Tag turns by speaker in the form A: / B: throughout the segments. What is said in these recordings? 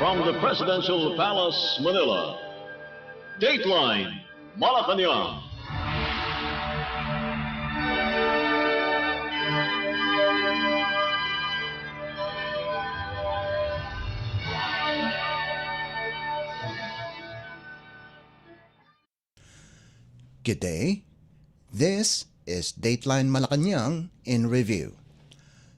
A: From the Presidential Palace, Manila, Dateline Malacañang.
B: Good day. This is Dateline Malacañang in review.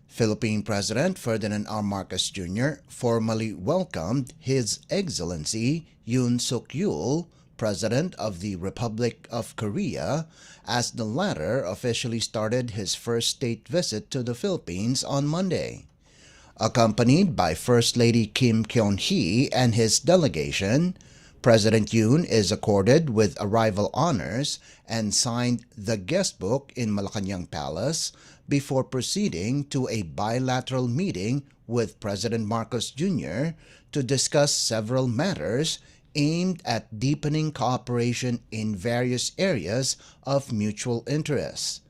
B: Philippine President Ferdinand R. Marcos Jr. formally welcomed His Excellency Yoon Suk-yeol, President of the Republic of Korea, as the latter officially started his first state visit to the Philippines on Monday. Accompanied by First Lady Kim Kyung-hee and his delegation, President Yoon is accorded with arrival honors and signed the guest book in Malacañang Palace before proceeding to a bilateral meeting with President Marcos Jr. to discuss several matters aimed at deepening cooperation in various areas of mutual interest.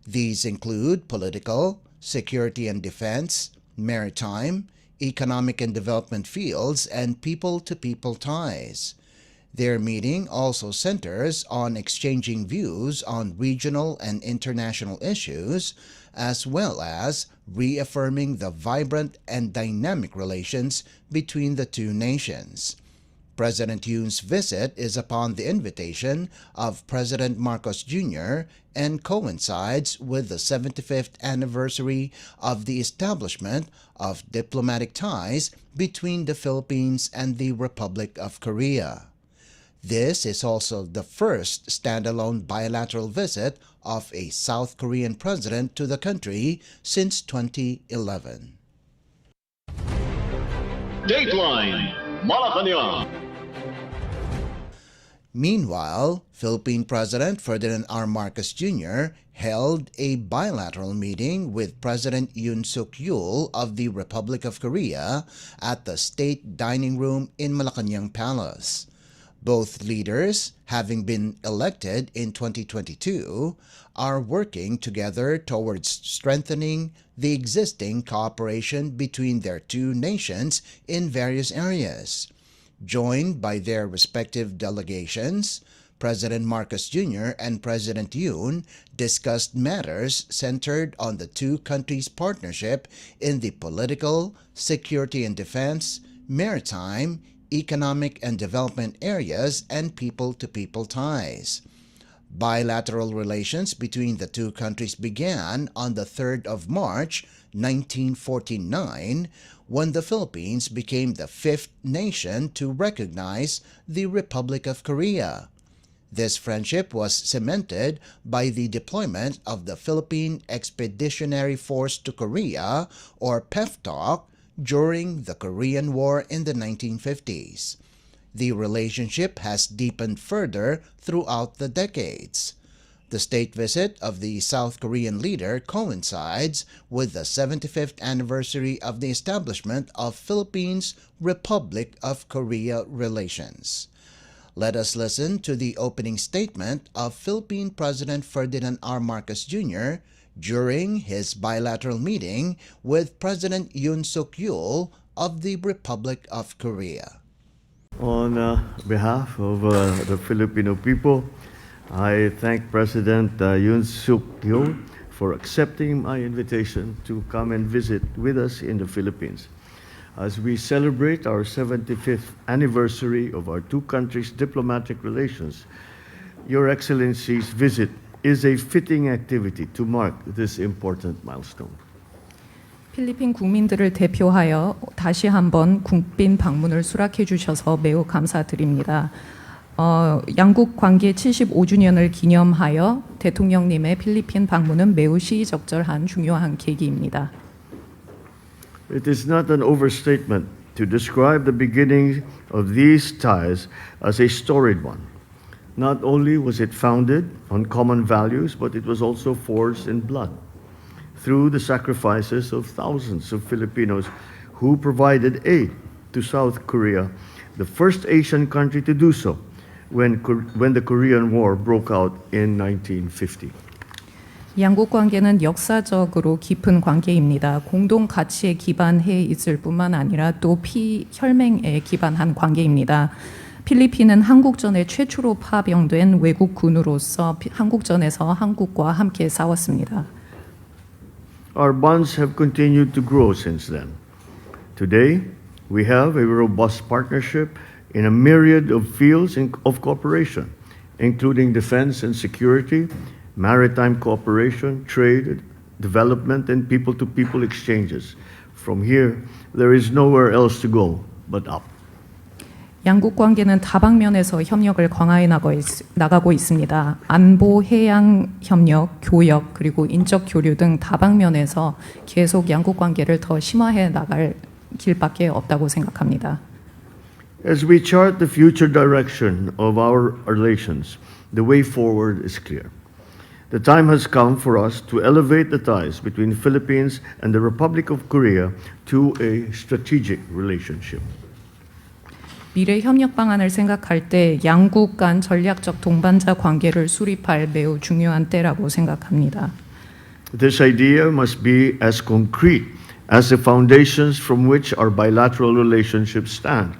B: These include political, security and defense, maritime, economic and development fields, and people-to-people ties. Their meeting also centers on exchanging views on regional and international issues, as well as reaffirming the vibrant and dynamic relations between the two nations. President Yoon's visit is upon the invitation of President Marcos Jr. and coincides with the 75th anniversary of the establishment of diplomatic ties between the Philippines and the Republic of Korea. This is also the first standalone bilateral visit of a South Korean president to the country since 2011.
A: Dateline Malacañang.
B: Meanwhile, Philippine President Ferdinand R. Marcos Jr. held a bilateral meeting with President Yoon Suk-yeol of the Republic of Korea at the State Dining Room in Malacañang Palace. Both leaders, having been elected in 2022, are working together towards strengthening the existing cooperation between their two nations in various areas. Joined by their respective delegations, President Marcos Jr. and President Yoon discussed matters centered on the two countries' partnership in the political, security and defense, maritime, economic and development areas, and people-to-people ties. Bilateral relations between the two countries began on the 3rd of March, 1949, when the Philippines became the fifth nation to recognize the Republic of Korea. This friendship was cemented by the deployment of the Philippine Expeditionary Force to Korea, or PEFTOC, during the Korean War in the 1950s. The relationship has deepened further throughout the decades. The state visit of the South Korean leader coincides with the 75th anniversary of the establishment of Philippines Republic of Korea relations. Let us listen to the opening statement of Philippine President Ferdinand R. Marcos Jr. during his bilateral meeting with President Yoon Suk-yeol of the Republic of Korea.
C: On behalf of the Filipino people, I thank President Yoon Suk-yeol for accepting my invitation to come and visit with us in the Philippines. As we celebrate our 75th anniversary of our two countries' diplomatic relations, Your Excellency's visit is a fitting activity to mark this important milestone.
D: 필리핀 국민들을 대표하여 다시 한번 국빈 방문을 수락해 주셔서 매우 감사드립니다. 양국 관계 75주년을 기념하여 대통령님의 필리핀 방문은 매우 시의적절한 중요한 계기입니다.
C: It is not an overstatement to describe the beginning of these ties as a storied one. Not only was it founded on common values, but it was also forged in blood through the sacrifices of thousands of Filipinos who provided aid to South Korea, the first Asian country to do so when the Korean War broke out in 1950.
D: 양국 관계는 역사적으로 깊은 관계입니다. 공동 가치에 기반해 있을 뿐만 아니라 또 피혈맹에 기반한 관계입니다. 필리핀은 한국전에 최초로 파병된 외국군으로서 한국전에서 한국과 함께 싸웠습니다.
C: Our bonds have continued to grow since then. Today, we have a robust partnership in a myriad of fields of cooperation, including defense and security, maritime cooperation, trade, development, and people-to-people exchanges. From here, there is nowhere else to go but up.
D: 양국 관계는 다방면에서 협력을 강화해 나가고 있습니다. 안보, 해양 협력, 교역, 그리고 인적 교류 등 다방면에서 계속 양국 관계를 더 심화해 나갈 길밖에 없다고 생각합니다.
C: As we chart the future direction of our relations, the way forward is clear. The time has come for us to elevate the ties between the Philippines and the Republic of Korea to a strategic relationship.
D: 미래 협력 방안을 생각할 때 양국 간 전략적 동반자 관계를 수립할 매우 중요한 때라고 생각합니다.
C: This idea must be as concrete as the foundations from which our bilateral relationships stand.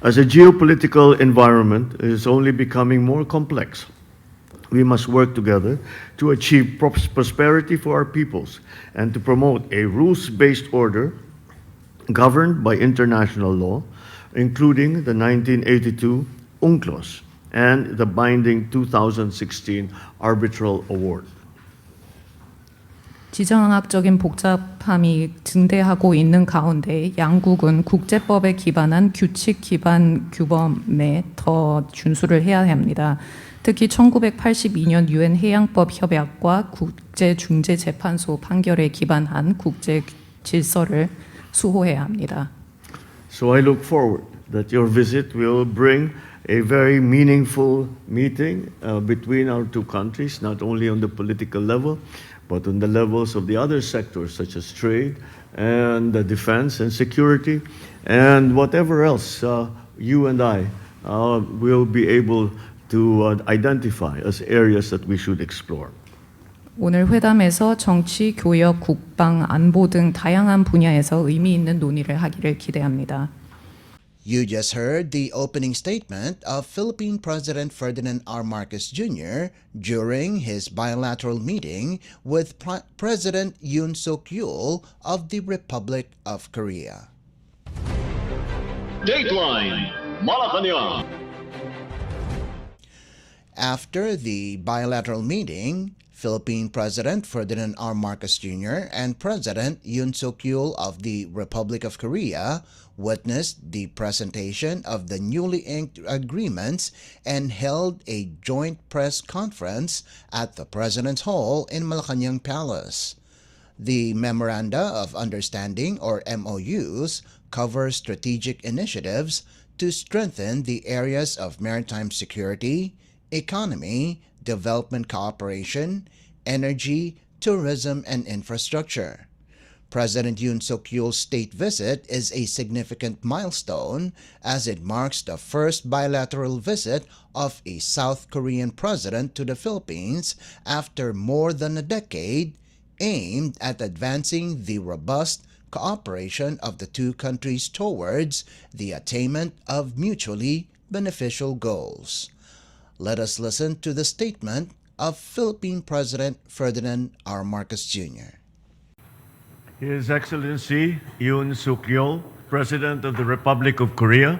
C: As the geopolitical environment is only becoming more complex, we must work together to achieve prosperity for our peoples and to promote a rules-based order governed by international law, including the 1982 UNCLOS and the binding 2016 Arbitral Award.
D: 지정학적인 복잡함이 증대하고 있는 가운데 양국은 국제법에 기반한 규칙 기반 규범에 더 준수를 해야 합니다. 특히 1982년 유엔 해양법 협약과 국제중재재판소 판결에 기반한 국제 질서를 수호해야 합니다.
C: So I look forward that your visit will bring a very meaningful meeting between our two countries, not only on the political level, but on the levels of the other sectors such as trade and defense and security and whatever else you and I will be able to identify as areas that we should explore.
D: 오늘 회담에서 정치, 교역, 국방, 안보 등 다양한 분야에서 의미 있는 논의를 하기를 기대합니다.
B: You just heard the opening statement of Philippine President Ferdinand R. Marcos Jr. during his bilateral meeting with President Yoon Suk-yeol of the Republic of Korea.
A: Dateline Malacañang.
B: After the bilateral meeting, Philippine President Ferdinand R. Marcos Jr. and President Yoon Suk-yeol of the Republic of Korea witnessed the presentation of the newly inked agreements and held a joint press conference at the President's Hall in Malacañang Palace. The Memoranda of Understanding, or MOUs, cover strategic initiatives to strengthen the areas of maritime security, economy, development cooperation, energy, tourism, and infrastructure. President Yoon Suk-yeol's state visit is a significant milestone as it marks the first bilateral visit of a South Korean president to the Philippines after more than a decade, aimed at advancing the robust cooperation of the two countries towards the attainment of mutually beneficial goals. Let us listen to the statement of Philippine President Ferdinand R. Marcos Jr.
C: His Excellency Yoon Suk-yeol, President of the Republic of Korea,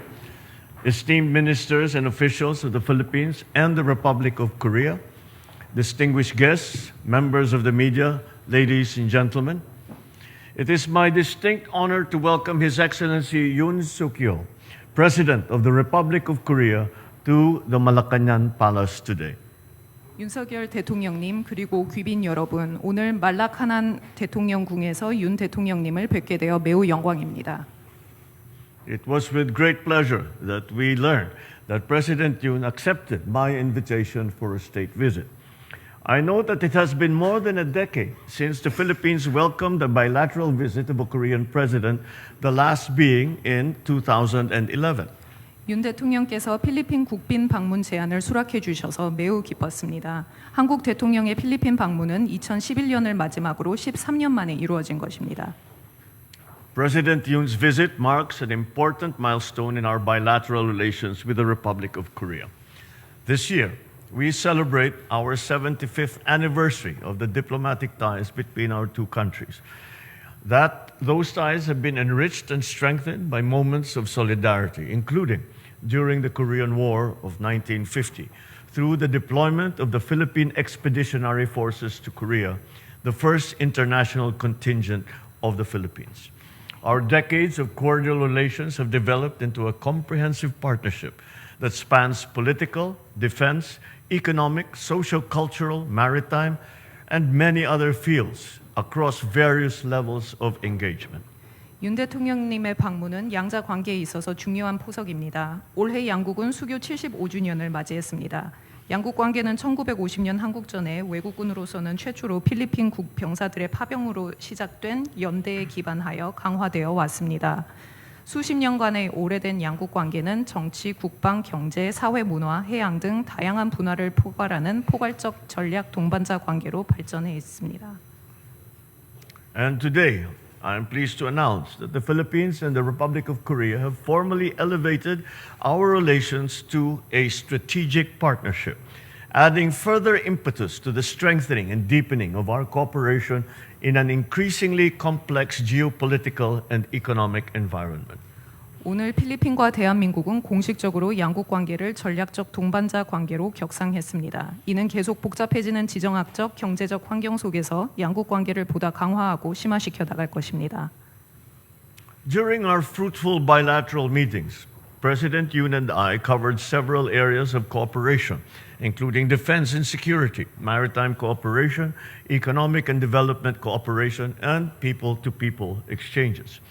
C: esteemed ministers and officials of the Philippines and the Republic of Korea, distinguished guests, members of the media, ladies and gentlemen, it is my distinct honor to welcome His Excellency Yoon Suk-yeol, President of the Republic of Korea, to the Malacañang Palace today.
D: 윤석열 대통령님 그리고 귀빈 여러분, 오늘 말라카난 대통령궁에서 윤 대통령님을 뵙게 되어 매우 영광입니다.
C: It was with great pleasure that we learned that President Yoon accepted my invitation for a state visit. I know that it has been more than a decade since the Philippines welcomed a bilateral visit of a Korean president, the last being in 2011.
D: 윤 대통령께서 필리핀 국빈 방문 제안을 수락해 주셔서 매우 기뻤습니다. 한국 대통령의 필리핀 방문은 2011년을 마지막으로 13년 만에 이루어진 것입니다.
C: President Yoon's visit marks an important milestone in our bilateral relations with the Republic of Korea. This year, we celebrate our 75th anniversary of the diplomatic ties between our two countries. Those ties have been enriched and strengthened by moments of solidarity, including during the Korean War of 1950, through the deployment of the Philippine Expeditionary Forces to Korea, the first international contingent of the Philippines. Our decades of cordial relations have developed into a comprehensive partnership that spans political, defense, economic, socio-cultural, maritime, and many other fields across various levels of engagement.
D: 윤 대통령님의 방문은 양자 관계에 있어서 중요한 포석입니다. 올해 양국은 수교 75주년을 맞이했습니다. 양국 관계는 1950년 한국전에 외국군으로서는 최초로 필리핀 병사들의 파병으로 시작된 연대에 기반하여 강화되어 왔습니다. 수십 년간의 오래된 양국 관계는 정치, 국방, 경제, 사회, 문화, 해양 등 다양한 분야를 포괄하는 포괄적 전략 동반자 관계로 발전해 있습니다.
C: And today, I am pleased to announce that the Philippines and the Republic of Korea have formally elevated our relations to a strategic partnership, adding further impetus to the strengthening and deepening of our cooperation in an increasingly complex geopolitical and economic environment.
D: 오늘 필리핀과 대한민국은 공식적으로 양국 관계를 전략적 동반자 관계로 격상했습니다. 이는 계속 복잡해지는 지정학적, 경제적 환경 속에서 양국 관계를 보다 강화하고 심화시켜 나갈 것입니다.
C: During our fruitful bilateral meetings, President Yoon and I covered several areas of cooperation, including defense and security, maritime cooperation, economic and development cooperation, and people-to-people exchanges.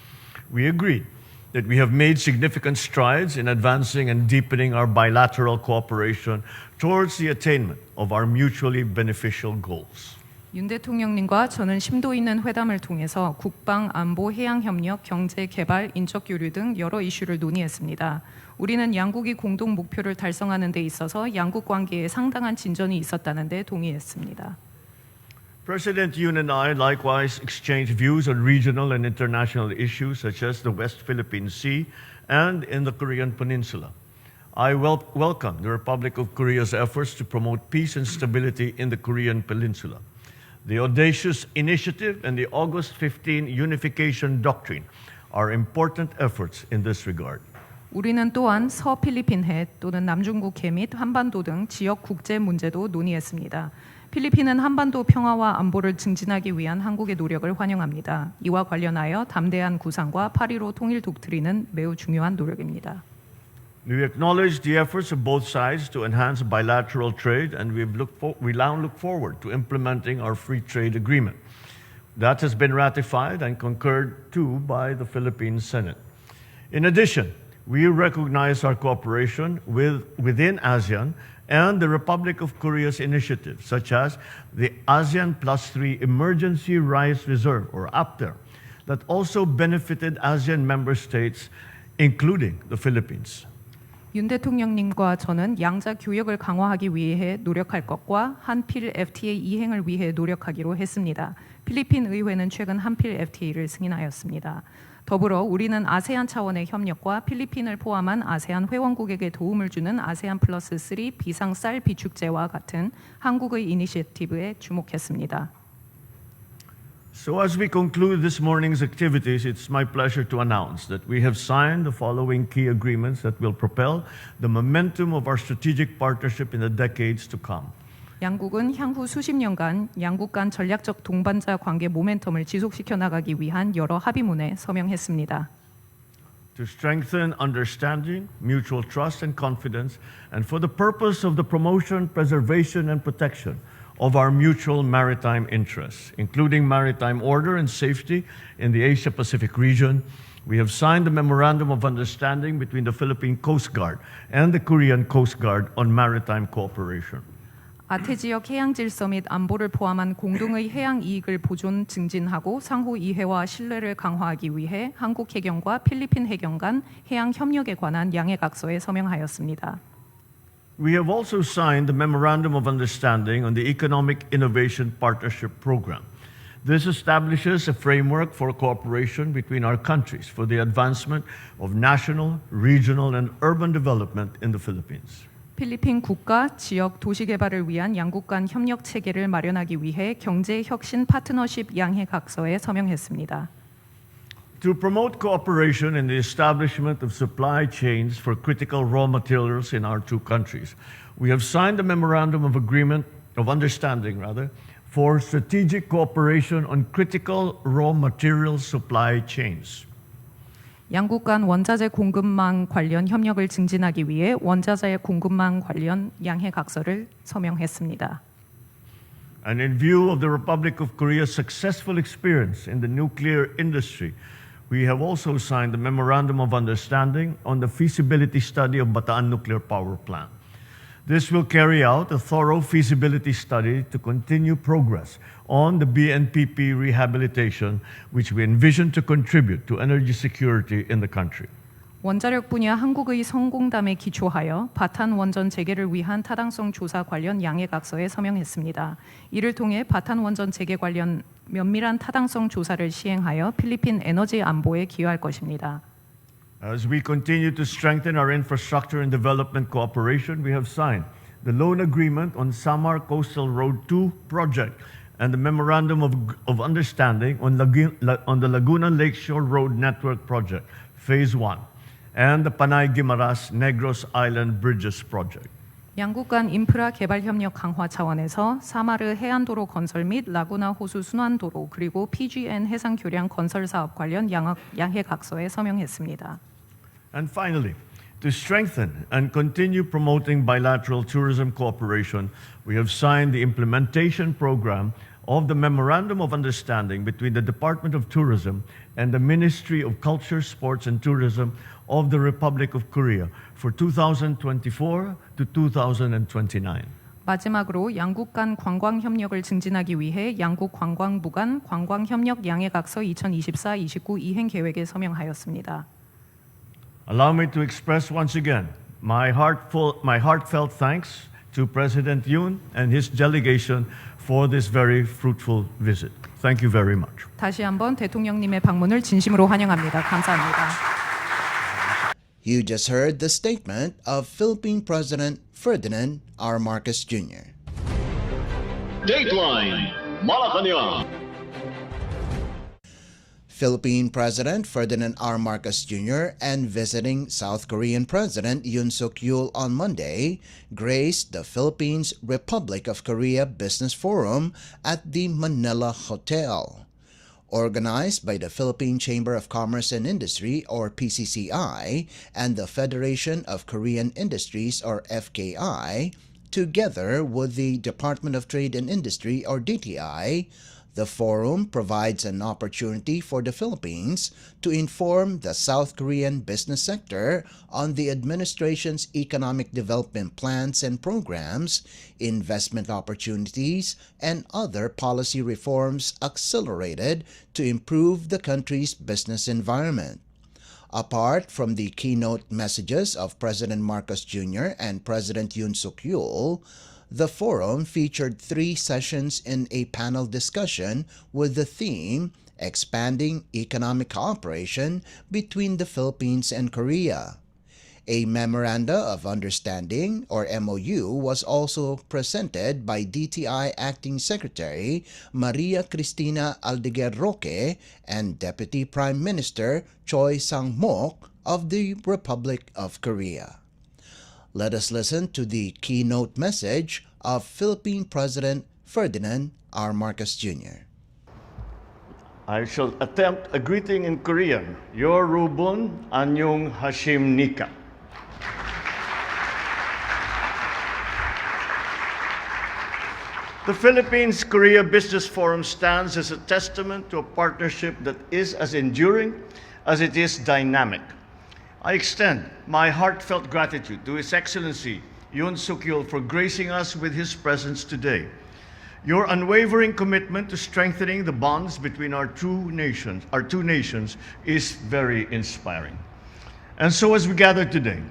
C: We agreed that we have made significant strides in advancing and deepening our bilateral cooperation towards the attainment of our mutually beneficial goals.
D: 윤 대통령님과 저는 심도 있는 회담을 통해서 국방, 안보, 해양 협력, 경제, 개발, 인적 교류 등 여러 이슈를 논의했습니다. 우리는 양국이 공동 목표를 달성하는 데 있어서 양국 관계에 상당한 진전이 있었다는 데 동의했습니다.
C: President Yoon and I likewise exchanged views on regional and international issues such as the West Philippine Sea and in the Korean Peninsula. I welcome the Republic of Korea's efforts to promote peace and stability in the Korean Peninsula. The audacious initiative and the August 15 Unification Doctrine are important efforts in this regard.
D: 우리는 또한 서필리핀 해 또는 남중국 해 및 한반도 등 지역 국제 문제도 논의했습니다. 필리핀은 한반도 평화와 안보를 증진하기 위한 한국의 노력을 환영합니다. 이와 관련하여 담대한 구상과 8.15 통일 독트린은 매우 중요한 노력입니다.
C: We acknowledge the efforts of both sides to enhance bilateral trade, and we now look forward to implementing our free trade agreement. That has been ratified and concurred to by the Philippine Senate. In addition, we recognize our cooperation within ASEAN and the Republic of Korea's initiatives, such as the ASEAN +3 Emergency Rice Reserve, or APTER, that also benefited ASEAN member states, including the Philippines.
D: 윤 대통령님과 저는 양자 교역을 강화하기 위해 노력할 것과 한필 FTA 이행을 위해 노력하기로 했습니다. 필리핀 의회는 최근 한필 FTA를 승인하였습니다. 더불어 우리는 아세안 차원의 협력과 필리핀을 포함한 아세안 회원국에게 도움을 주는 아세안 +3 비상 쌀 비축제와 같은 한국의 이니셔티브에 주목했습니다.
C: So as we conclude this morning's activities, it's my pleasure to announce that we have signed the following key agreements that will propel the momentum of our strategic partnership in the decades to come.
D: 양국은 향후 수십 년간 양국 간 전략적 동반자 관계 모멘텀을 지속시켜 나가기 위한 여러 합의문에 서명했습니다.
C: To strengthen understanding, mutual trust and confidence, and for the purpose of the promotion, preservation, and protection of our mutual maritime interests, including maritime order and safety in the Asia-Pacific region, we have signed a memorandum of understanding between the Philippine Coast Guard and the Korean Coast Guard on maritime cooperation.
D: 아태 지역 해양 질서 및 안보를 포함한 공동의 해양 이익을 보존 증진하고 상호 이해와 신뢰를 강화하기 위해 한국 해경과 필리핀 해경 간 해양 협력에 관한 양해각서에 서명하였습니다.
C: We have also signed the Memorandum of Understanding on the Economic Innovation Partnership Program. This establishes a framework for cooperation between our countries for the advancement of national, regional, and urban development in the Philippines.
D: 필리핀 국가, 지역, 도시 개발을 위한 양국 간 협력 체계를 마련하기 위해 경제 혁신 파트너십 양해각서에 서명했습니다.
C: To promote cooperation in the establishment of supply chains for critical raw materials in our two countries, we have signed a Memorandum of Understanding for strategic cooperation on critical raw material supply chains.
D: 양국 간 원자재 공급망 관련 협력을 증진하기 위해 원자재 공급망 관련 양해각서를 서명했습니다.
C: And in view of the Republic of Korea's successful experience in the nuclear industry, we have also signed the Memorandum of Understanding on the feasibility study of Bataan Nuclear Power Plant. This will carry out a thorough feasibility study to continue progress on the BNPP rehabilitation, which we envision to contribute to energy security in the country.
D: 원자력 분야 한국의 성공담에 기초하여 바탄 원전 재개를 위한 타당성 조사 관련 양해각서에 서명했습니다. 이를 통해 바탄 원전 재개 관련 면밀한 타당성 조사를 시행하여 필리핀 에너지 안보에 기여할 것입니다.
C: As we continue to strengthen our infrastructure and development cooperation, we have signed the loan agreement on Samar Coastal Road 2 project and the Memorandum of Understanding on the Laguna Lakeshore Road Network Project, Phase 1, and the Panay-Guimaras Negros Island Bridges Project.
D: 양국 간 인프라 개발 협력 강화 차원에서 사마르 해안도로 건설 및 라구나 호수 순환도로 그리고 PGN 해상 교량 건설 사업 관련 양해각서에 서명했습니다.
C: And finally, to strengthen and continue promoting bilateral tourism cooperation, we have signed the implementation program of the Memorandum of Understanding between the Department of Tourism and the Ministry of Culture, Sports, and Tourism of the Republic of Korea for 2024 to 2029.
D: 마지막으로 양국 간 관광 협력을 증진하기 위해 양국 관광부 간 관광 협력 양해각서 2024-29 이행 계획에 서명하였습니다.
C: Allow me to express once again my heartfelt thanks to President Yoon and his delegation for this very fruitful visit. Thank you very much.
D: 다시 한번 대통령님의 방문을 진심으로 환영합니다. 감사합니다.
B: You just heard the statement of Philippine President Ferdinand R. Marcos Jr.
A: Dateline Malacañang.
B: Philippine President Ferdinand R. Marcos Jr. and visiting South Korean President Yoon Suk-yeol on Monday graced the Philippines Republic of Korea Business Forum at the Manila Hotel. Organized by the Philippine Chamber of Commerce and Industry or PCCI and the Federation of Korean Industries or FKI, together with the Department of Trade and Industry or DTI, the forum provides an opportunity for the Philippines to inform the South Korean business sector on the administration's economic development plans and programs, investment opportunities, and other policy reforms accelerated to improve the country's business environment. Apart from the keynote messages of President Marcos Jr. and President Yoon Suk-yeol, the forum featured 3 sessions in a panel discussion with the theme Expanding Economic Cooperation Between the Philippines and Korea. A Memoranda of Understanding or MOU was also presented by DTI Acting Secretary Maria Cristina Aldeguer Roque and Deputy Prime Minister Choi Sang-mok of the Republic of Korea. Let us listen to the keynote message of Philippine President Ferdinand R. Marcos Jr.
C: I shall attempt a greeting in Korean. Yorubun Anyong Hashim Nika. The Philippines-Korea Business Forum stands as a testament to a partnership that is as enduring as it is dynamic. I extend my heartfelt gratitude to His Excellency Yoon Suk-yeol, for gracing us with his presence today. Your unwavering commitment to strengthening the bonds between our two nations is very inspiring. And so as we gather today,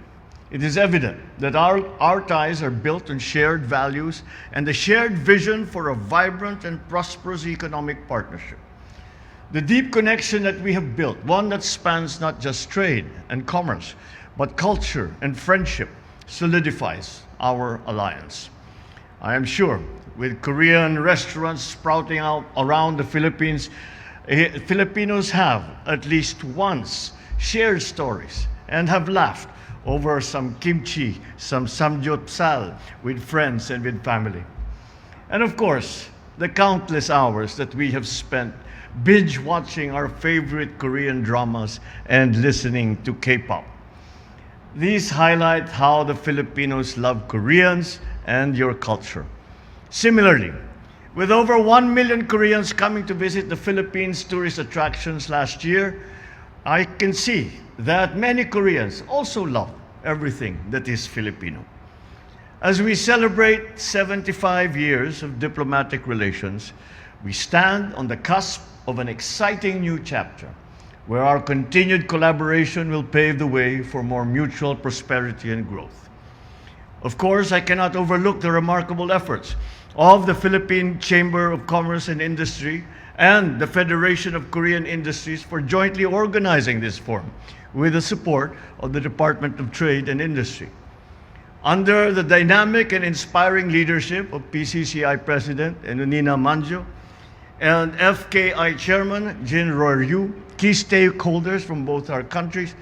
C: it is evident that our ties are built on shared values and a shared vision for a vibrant and prosperous economic partnership. The deep connection that we have built, one that spans not just trade and commerce, but culture and friendship, solidifies our alliance. I am sure with Korean restaurants sprouting out around the Philippines, Filipinos have at least once shared stories and have laughed over some kimchi, some samgyeopsal with friends and with family. And of course, the countless hours that we have spent binge watching our favorite Korean dramas and listening to K-pop. These highlight how the Filipinos love Koreans and your culture. Similarly, with over 1 million Koreans coming to visit the Philippines tourist attractions last year, I can see that many Koreans also love everything that is Filipino. As we celebrate 75 years of diplomatic relations, we stand on the cusp of an exciting new chapter where our continued collaboration will pave the way for more mutual prosperity and growth. Of course, I cannot overlook the remarkable efforts of the Philippine Chamber of Commerce and Industry and the Federation of Korean Industries for jointly organizing this forum with the support of the Department of Trade and Industry. Under the dynamic and inspiring leadership of PCCI President Enunina Manjo and FKI Chairman Jin Ryu, key stakeholders from both our countries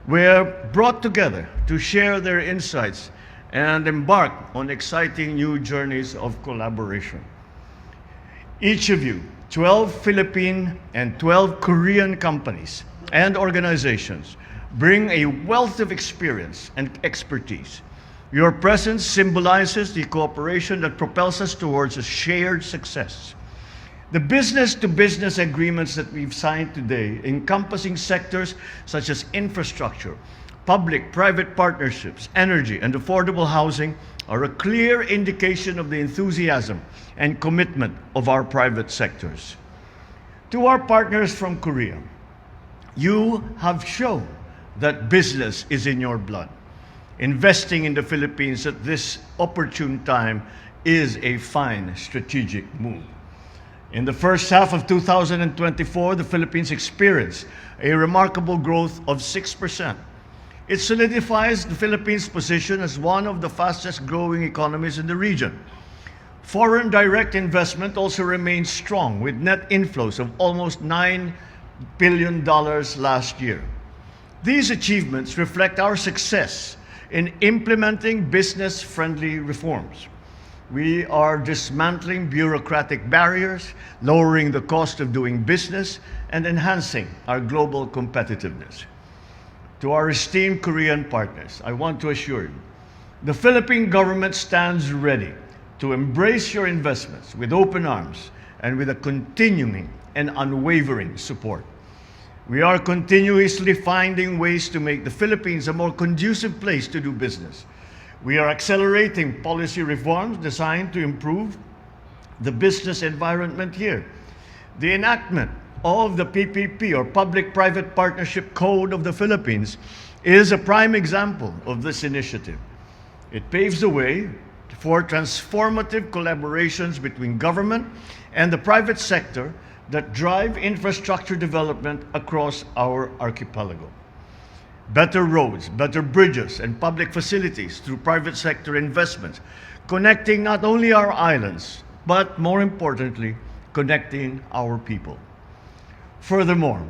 C: were brought together to share their insights and embark on exciting new journeys of collaboration. Each of you, 12 Philippine and 12 Korean companies and organizations, bring a wealth of experience and expertise. Your presence symbolizes the cooperation that propels us towards a shared success. The business-to-business agreements that we've signed today, encompassing sectors such as infrastructure, public-private partnerships, energy, and affordable housing, are a clear indication of the enthusiasm and commitment of our private sectors. To our partners from Korea, you have shown that business is in your blood. Investing in the Philippines at this opportune time is a fine strategic move. In the first half of 2024, the Philippines experienced a remarkable growth of 6%. It solidifies the Philippines' position as one of the fastest growing economies in the region. Foreign direct investment also remains strong with net inflows of almost $9 billion last year. These achievements reflect our success in implementing business-friendly reforms. We are dismantling bureaucratic barriers, lowering the cost of doing business, and enhancing our global competitiveness. To our esteemed Korean partners, I want to assure you, the Philippine government stands ready to embrace your investments with open arms and with a continuing and unwavering support. We are continuously finding ways to make the Philippines a more conducive place to do business. We are accelerating policy reforms designed to improve the business environment here. The enactment of the PPP, or Public-Private Partnership Code of the Philippines, is a prime example of this initiative. It paves the way for transformative collaborations between government and the private sector that drive infrastructure development across our archipelago. Better roads, better bridges, and public facilities through private sector investments, connecting not only our islands, but more importantly, connecting our people. Furthermore,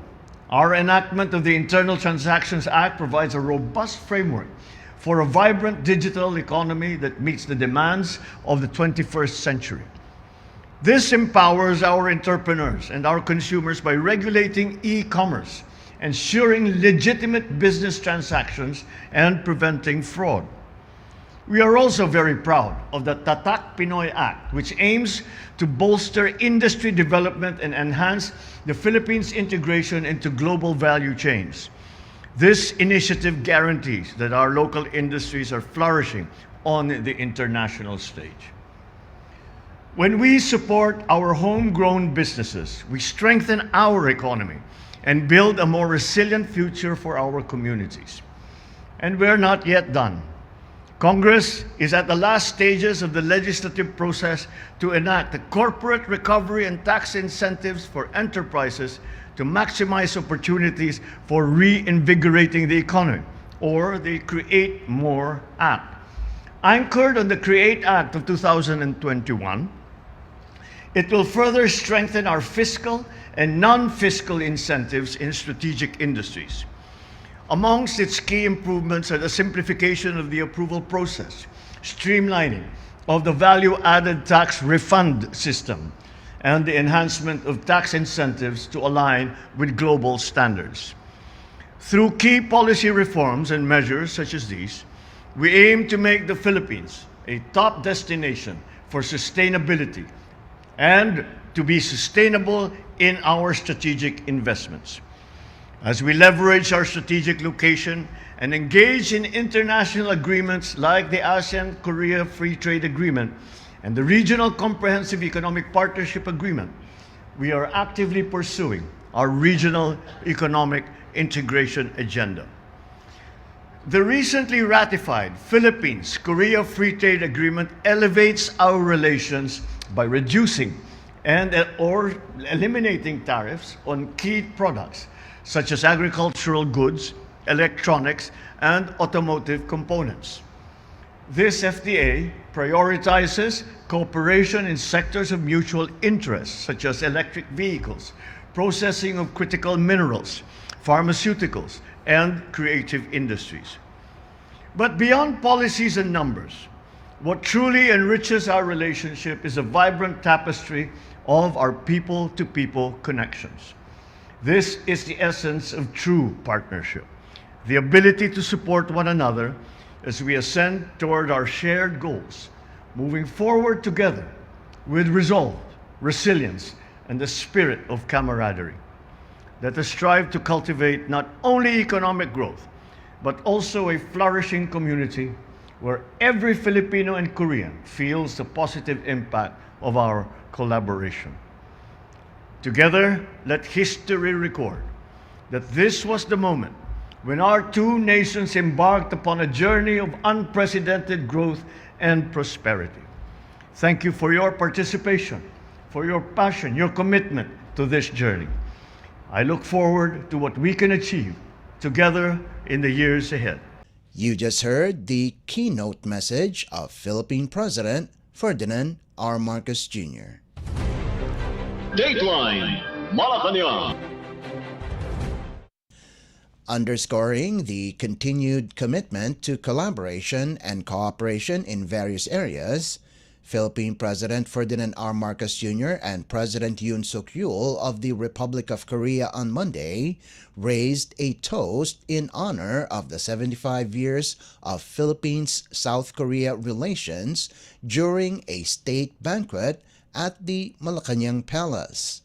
C: our enactment of the Internal Transactions Act provides a robust framework for a vibrant digital economy that meets the demands of the 21st century. This empowers our entrepreneurs and our consumers by regulating e-commerce, ensuring legitimate business transactions, and preventing fraud. We are also very proud of the Tatak Pinoy Act, which aims to bolster industry development and enhance the Philippines' integration into global value chains. This initiative guarantees that our local industries are flourishing on the international stage. When we support our homegrown businesses, we strengthen our economy and build a more resilient future for our communities. And we're not yet done. Congress is at the last stages of the legislative process to enact the corporate recovery and tax incentives for enterprises to maximize opportunities for reinvigorating the economy, or the Create More Act. Anchored on the Create Act of 2021, it will further strengthen our fiscal and non-fiscal incentives in strategic industries. Amongst its key improvements are the simplification of the approval process, streamlining of the value-added tax refund system, and the enhancement of tax incentives to align with global standards. Through key policy reforms and measures such as these, we aim to make the Philippines a top destination for sustainability and to be sustainable in our strategic investments. As we leverage our strategic location and engage in international agreements like the ASEAN-Korea Free Trade Agreement and the Regional Comprehensive Economic Partnership Agreement, we are actively pursuing our regional economic integration agenda. The recently ratified Philippines-Korea Free Trade Agreement elevates our relations by reducing or eliminating tariffs on key products such as agricultural goods, electronics, and automotive components. This FTA prioritizes cooperation in sectors of mutual interest, such as electric vehicles, processing of critical minerals, pharmaceuticals, and creative industries. But beyond policies and numbers, what truly enriches our relationship is a vibrant tapestry of our people-to-people connections. This is the essence of true partnership, the ability to support one another as we ascend toward our shared goals, moving forward together with resolve, resilience, and the spirit of camaraderie. Let us strive to cultivate not only economic growth, but also a flourishing community where every Filipino and Korean feels the positive impact of our collaboration. Together, let history record that this was the moment when our two nations embarked upon a journey of unprecedented growth and prosperity. Thank you for your participation, for your passion, your commitment to this journey. I look forward to what we can achieve together in the years ahead.
B: You just heard the keynote message of Philippine President Ferdinand R. Marcos Jr.
A: Dateline Malacañang.
B: Underscoring the continued commitment to collaboration and cooperation in various areas, Philippine President Ferdinand R. Marcos Jr. and President Yoon Suk-yeol of the Republic of Korea on Monday raised a toast in honor of the 75 years of Philippines-South Korea relations during a state banquet at the Malacañang Palace.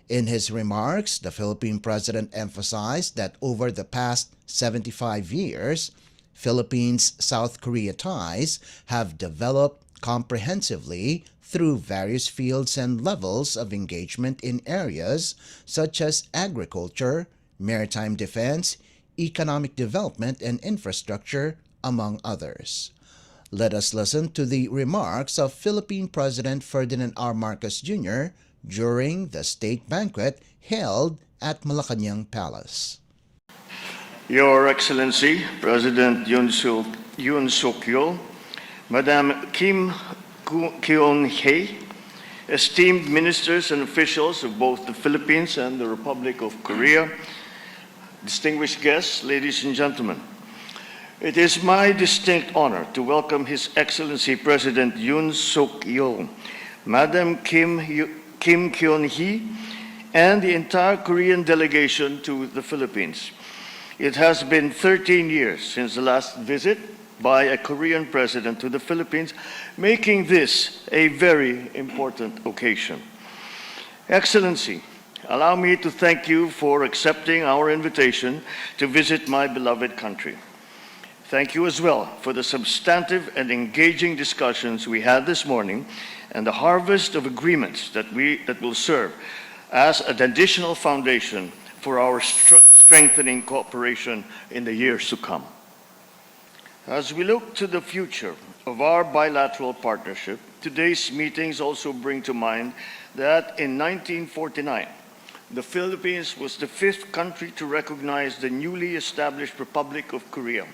B: In his remarks, the Philippine President emphasized that over the past 75 years, Philippines-South Korea ties have developed comprehensively through various fields and levels of engagement in areas such as agriculture, maritime defense, economic development, and infrastructure, among others. Let us listen to the remarks of Philippine President Ferdinand R. Marcos Jr. during the state banquet held at Malacañang Palace.
C: Your Excellency, President Yoon Suk-yeol, Madam Kim Keon-hye, esteemed ministers and officials of both the Philippines and the Republic of Korea, distinguished guests, ladies and gentlemen. It is my distinct honor to welcome His Excellency President Yoon Suk-yeol, Madam Kim Keon-hye, and the entire Korean delegation to the Philippines. It has been 13 years since the last visit by a Korean president to the Philippines, making this a very important occasion. Excellency, allow me to thank you for accepting our invitation to visit my beloved country. Thank you as well for the substantive and engaging discussions we had this morning and the harvest of agreements that will serve as an additional foundation for our strengthening cooperation in the years to come. As we look to the future of our bilateral partnership, today's meetings also bring to mind that in 1949, the Philippines was the 5th country to recognize the newly established Republic of Korea.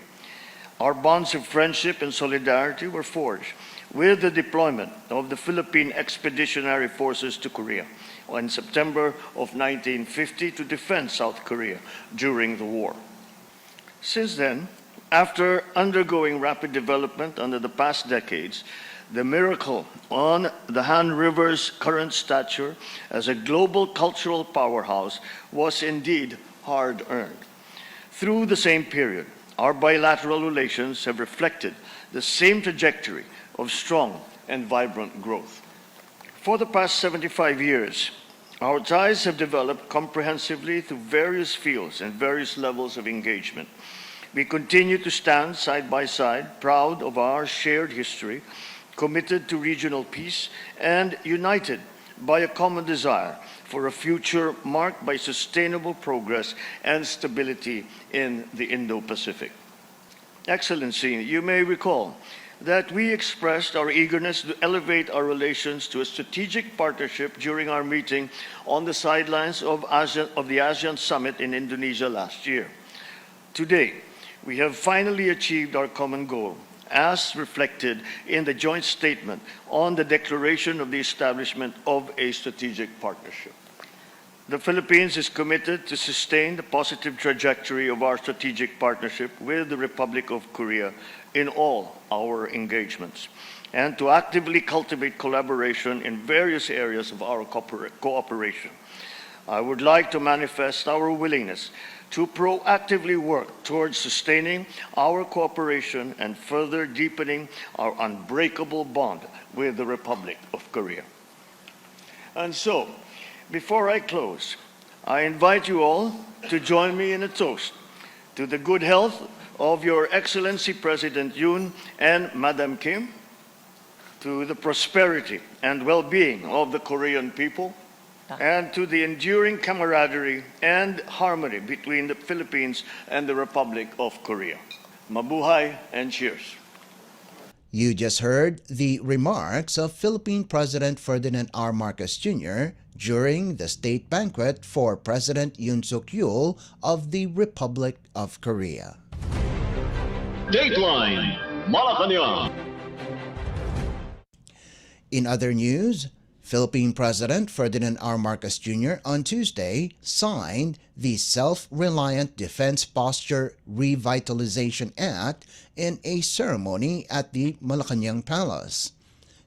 C: Our bonds of friendship and solidarity were forged with the deployment of the Philippine Expeditionary Forces to Korea in September of 1950 to defend South Korea during the war. Since then, after undergoing rapid development under the past decades, the miracle on the Han River's current stature as a global cultural powerhouse was indeed hard-earned. Through the same period, our bilateral relations have reflected the same trajectory of strong and vibrant growth. For the past 75 years, our ties have developed comprehensively through various fields and various levels of engagement. We continue to stand side by side, proud of our shared history, committed to regional peace, and united by a common desire for a future marked by sustainable progress and stability in the Indo-Pacific. Excellency, you may recall that we expressed our eagerness to elevate our relations to a strategic partnership during our meeting on the sidelines of the ASEAN Summit in Indonesia last year. Today, we have finally achieved our common goal, as reflected in the joint statement on the declaration of the establishment of a strategic partnership. The Philippines is committed to sustain the positive trajectory of our strategic partnership with the Republic of Korea in all our engagements, and to actively cultivate collaboration in various areas of our cooperation. I would like to manifest our willingness to proactively work towards sustaining our cooperation and further deepening our unbreakable bond with the Republic of Korea. And so, before I close, I invite you all to join me in a toast to the good health of Your Excellency President Yoon and Madam Kim, to the prosperity and well-being of the Korean people, and to the enduring camaraderie and harmony between the Philippines and the Republic of Korea. Mabuhay and cheers.
B: You just heard the remarks of Philippine President Ferdinand R. Marcos Jr. during the state banquet for President Yoon Suk-yeol of the Republic of Korea.
A: Dateline Malacañang.
B: In other news, Philippine President Ferdinand R. Marcos Jr. on Tuesday signed the Self-Reliant Defense Posture Revitalization Act in a ceremony at the Malacañang Palace.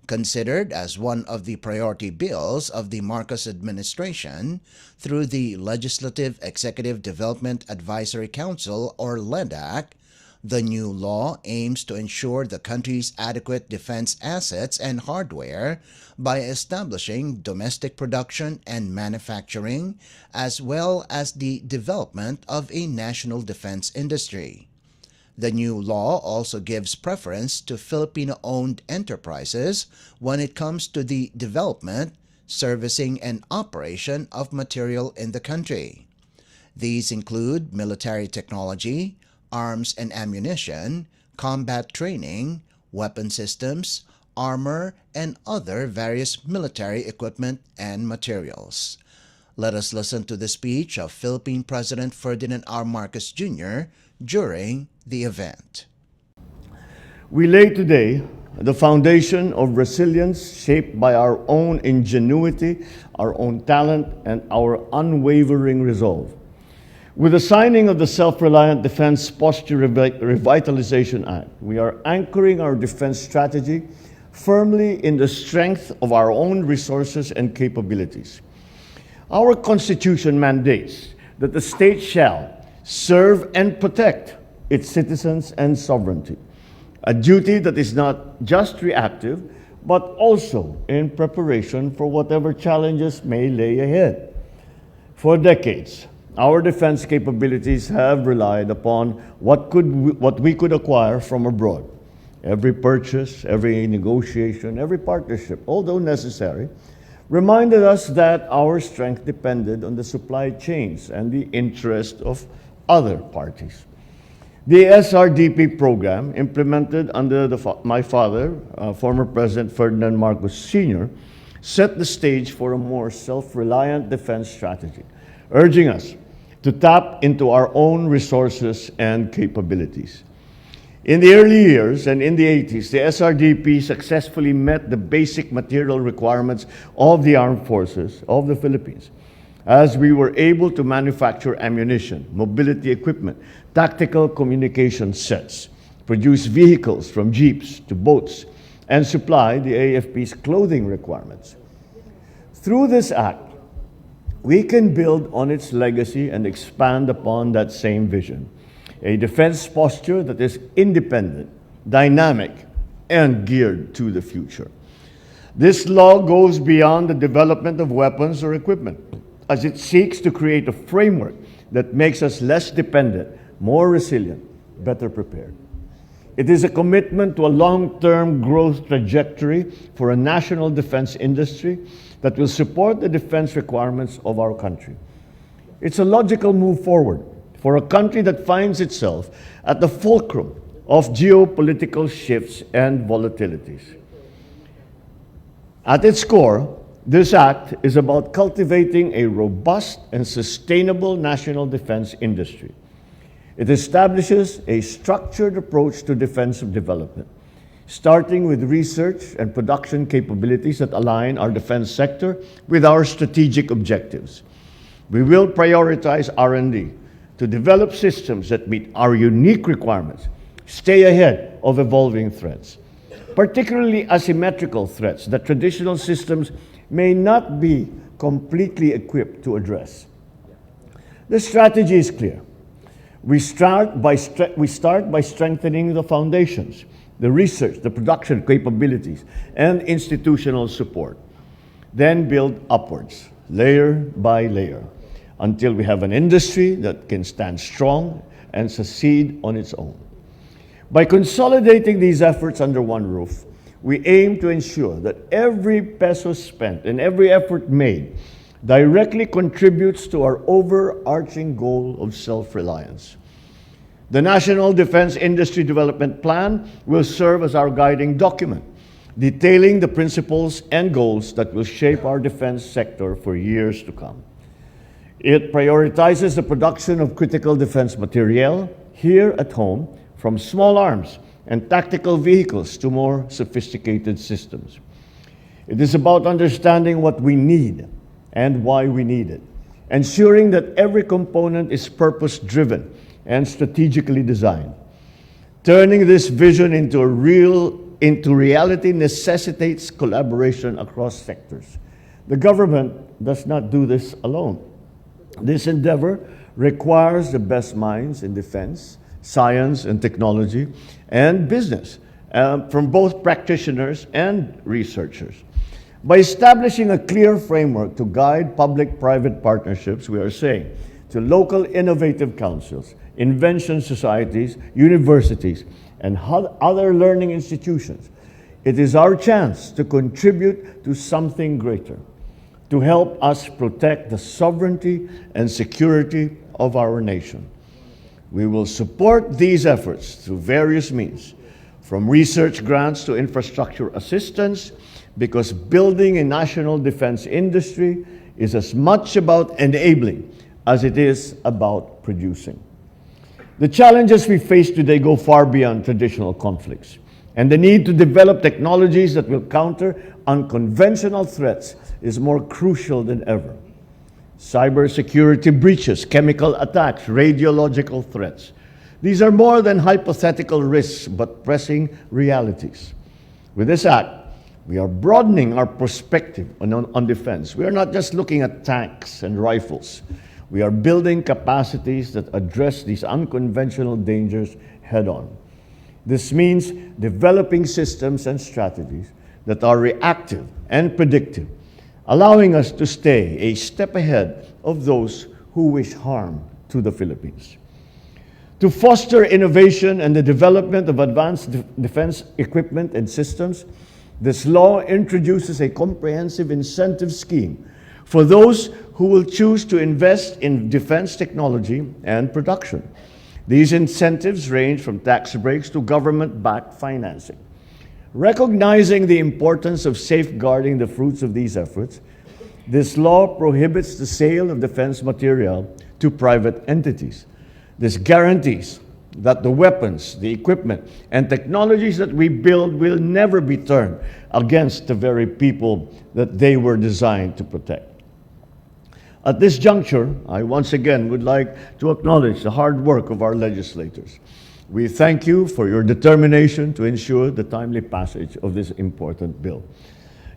B: Considered as one of the priority bills of the Marcos administration through the Legislative Executive Development Advisory Council, or LEDAC, the new law aims to ensure the country's adequate defense assets and hardware by establishing domestic production and manufacturing, as well as the development of a national defense industry. The new law also gives preference to Filipino-owned enterprises when it comes to the development, servicing, and operation of material in the country. These include military technology, arms and ammunition, combat training, weapon systems, armor, and other various military equipment and materials. Let us listen to the speech of Philippine President Ferdinand R. Marcos Jr. during the event.
C: We lay today the foundation of resilience shaped by our own ingenuity, our own talent, and our unwavering resolve. With the signing of the Self-Reliant Defense Posture Revitalization Act, we are anchoring our defense strategy firmly in the strength of our own resources and capabilities. Our Constitution mandates that the state shall serve and protect its citizens and sovereignty, a duty that is not just reactive, but also in preparation for whatever challenges may lay ahead. For decades, our defense capabilities have relied upon what we could acquire from abroad. Every purchase, every negotiation, every partnership, although necessary, reminded us that our strength depended on the supply chains and the interest of other parties. The SRDP program, implemented under my father, former President Ferdinand Marcos Sr., set the stage for a more self-reliant defense strategy, urging us to tap into our own resources and capabilities. In the early years and in the 80s, the SRDP successfully met the basic material requirements of the armed forces of the Philippines, as we were able to manufacture ammunition, mobility equipment, tactical communication sets, produce vehicles from jeeps to boats, and supply the AFP's clothing requirements. Through this act, we can build on its legacy and expand upon that same vision. A defense posture that is independent, dynamic, and geared to the future. This law goes beyond the development of weapons or equipment, as it seeks to create a framework that makes us less dependent, more resilient, better prepared. It is a commitment to a long-term growth trajectory for a national defense industry that will support the defense requirements of our country. It's a logical move forward for a country that finds itself at the fulcrum of geopolitical shifts and volatilities. At its core, this act is about cultivating a robust and sustainable national defense industry. It establishes a structured approach to defense development, starting with research and production capabilities that align our defense sector with our strategic objectives. We will prioritize R&D to develop systems that meet our unique requirements, stay ahead of evolving threats, particularly asymmetrical threats that traditional systems may not be completely equipped to address. The strategy is clear. We start by strengthening the foundations, the research, the production capabilities, and institutional support. Then build upwards, layer by layer, until we have an industry that can stand strong and succeed on its own. By consolidating these efforts under one roof, we aim to ensure that every peso spent and every effort made directly contributes to our overarching goal of self-reliance. The National Defense Industry Development Plan will serve as our guiding document, detailing the principles and goals that will shape our defense sector for years to come. It prioritizes the production of critical defense materiel here at home, from small arms and tactical vehicles to more sophisticated systems. It is about understanding what we need and why we need it, ensuring that every component is purpose-driven and strategically designed. Turning this vision into reality necessitates collaboration across sectors. The government does not do this alone. This endeavor requires the best minds in defense, science and technology, and business, from both practitioners and researchers. By establishing a clear framework to guide public-private partnerships, we are saying to local innovative councils, invention societies, universities, and other learning institutions, it is our chance to contribute to something greater, to help us protect the sovereignty and security of our nation. We will support these efforts through various means, from research grants to infrastructure assistance, because building a national defense industry is as much about enabling as it is about producing. The challenges we face today go far beyond traditional conflicts, and the need to develop technologies that will counter unconventional threats is more crucial than ever. Cybersecurity breaches, chemical attacks, radiological threats. These are more than hypothetical risks, but pressing realities. With this act, we are broadening our perspective on defense. We are not just looking at tanks and rifles. We are building capacities that address these unconventional dangers head-on. This means developing systems and strategies that are reactive and predictive, allowing us to stay a step ahead of those who wish harm to the Philippines. To foster innovation and the development of advanced defense equipment and systems, this law introduces a comprehensive incentive scheme for those who will choose to invest in defense technology and production. These incentives range from tax breaks to government-backed financing. Recognizing the importance of safeguarding the fruits of these efforts, this law prohibits the sale of defense material to private entities. This guarantees that the weapons, the equipment, and technologies that we build will never be turned against the very people that they were designed to protect. At this juncture, I once again would like to acknowledge the hard work of our legislators. We thank you for your determination to ensure the timely passage of this important bill.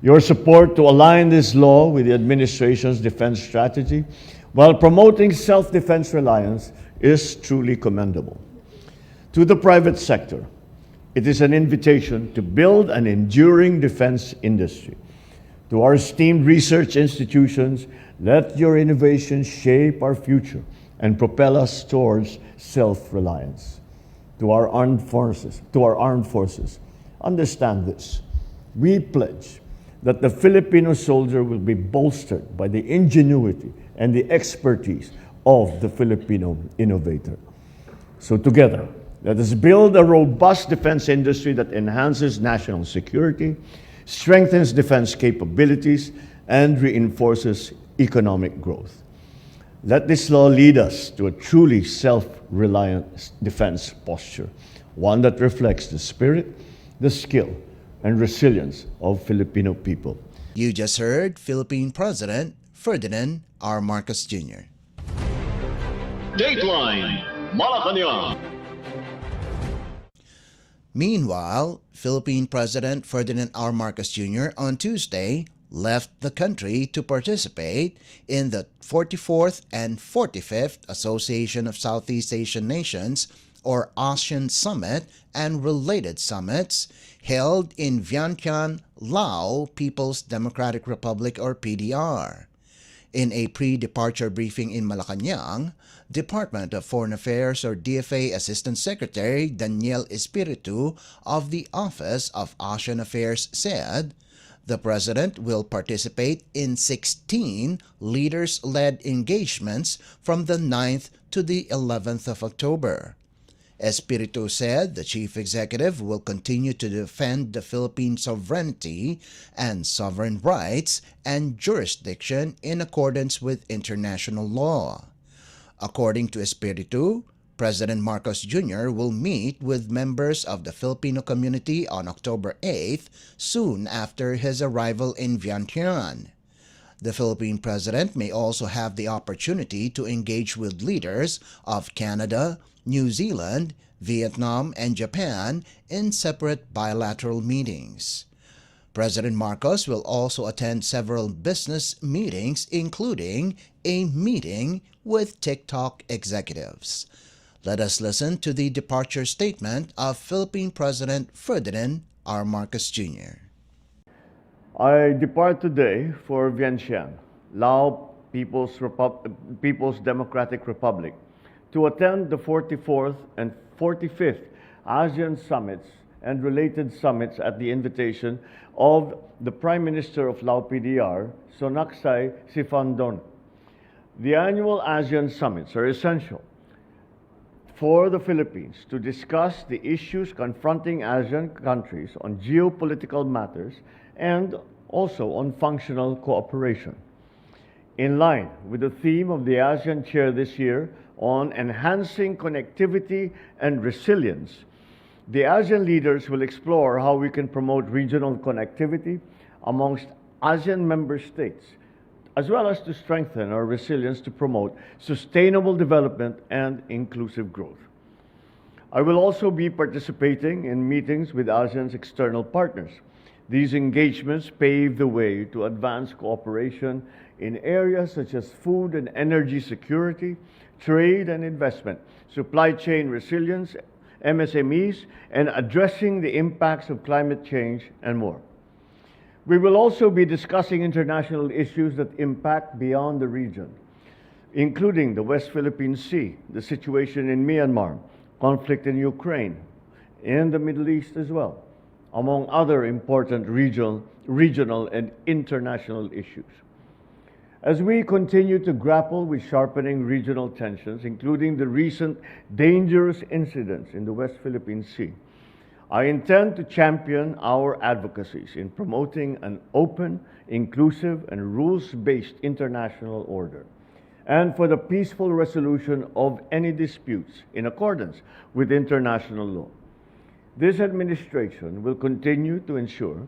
C: Your support to align this law with the administration's defense strategy while promoting self-defense reliance is truly commendable. To the private sector, it is an invitation to build an enduring defense industry. To our esteemed research institutions, let your innovations shape our future and propel us towards self-reliance. To our armed forces, understand this. We pledge that the Filipino soldier will be bolstered by the ingenuity and the expertise of the Filipino innovator. So together, let us build a robust defense industry that enhances national security, strengthens defense capabilities, and reinforces economic growth. Let this law lead us to a truly self-reliant defense posture, one that reflects the spirit, the skill, and resilience of Filipino people.
B: You just heard Philippine President Ferdinand R. Marcos Jr.
A: Dateline Malacañang.
B: Meanwhile, Philippine President Ferdinand R. Marcos Jr. on Tuesday left the country to participate in the 44th and 45th Association of Southeast Asian Nations, or ASEAN Summit, and related summits held in Vientiane, Laos People's Democratic Republic, or PDR. In a pre-departure briefing in Malacañang, Department of Foreign Affairs or DFA Assistant Secretary Daniel Espiritu of the Office of ASEAN Affairs said, the President will participate in 16 leaders-led engagements from the 9th to the 11th of October. Espiritu said the Chief Executive will continue to defend the Philippine sovereignty and sovereign rights and jurisdiction in accordance with international law. According to Espiritu, President Marcos Jr. will meet with members of the Filipino community on October 8th, soon after his arrival in Vientiane. The Philippine President may also have the opportunity to engage with leaders of Canada, New Zealand, Vietnam, and Japan in separate bilateral meetings. President Marcos will also attend several business meetings, including a meeting with TikTok executives. Let us listen to the departure statement of Philippine President Ferdinand R. Marcos Jr.
C: I depart today for Vientiane, Laos People's Democratic Republic, to attend the 44th and 45th ASEAN Summits and related summits at the invitation of the Prime Minister of Laos PDR, Sonaksay Sifandon. The annual ASEAN Summits are essential for the Philippines to discuss the issues confronting ASEAN countries on geopolitical matters and also on functional cooperation. In line with the theme of the ASEAN Chair this year on enhancing connectivity and resilience, the ASEAN leaders will explore how we can promote regional connectivity amongst ASEAN member states, as well as to strengthen our resilience to promote sustainable development and inclusive growth. I will also be participating in meetings with ASEAN's external partners. These engagements pave the way to advance cooperation in areas such as food and energy security, trade and investment, supply chain resilience, MSMEs, and addressing the impacts of climate change and more. We will also be discussing international issues that impact beyond the region. including the West Philippine Sea, the situation in Myanmar, conflict in Ukraine, in the Middle East as well, among other important regional and international issues. As we continue to grapple with sharpening regional tensions, including the recent dangerous incidents in the West Philippine Sea, I intend to champion our advocacies in promoting an open, inclusive, and rules-based international order, and for the peaceful resolution of any disputes in accordance with international law. This administration will continue to ensure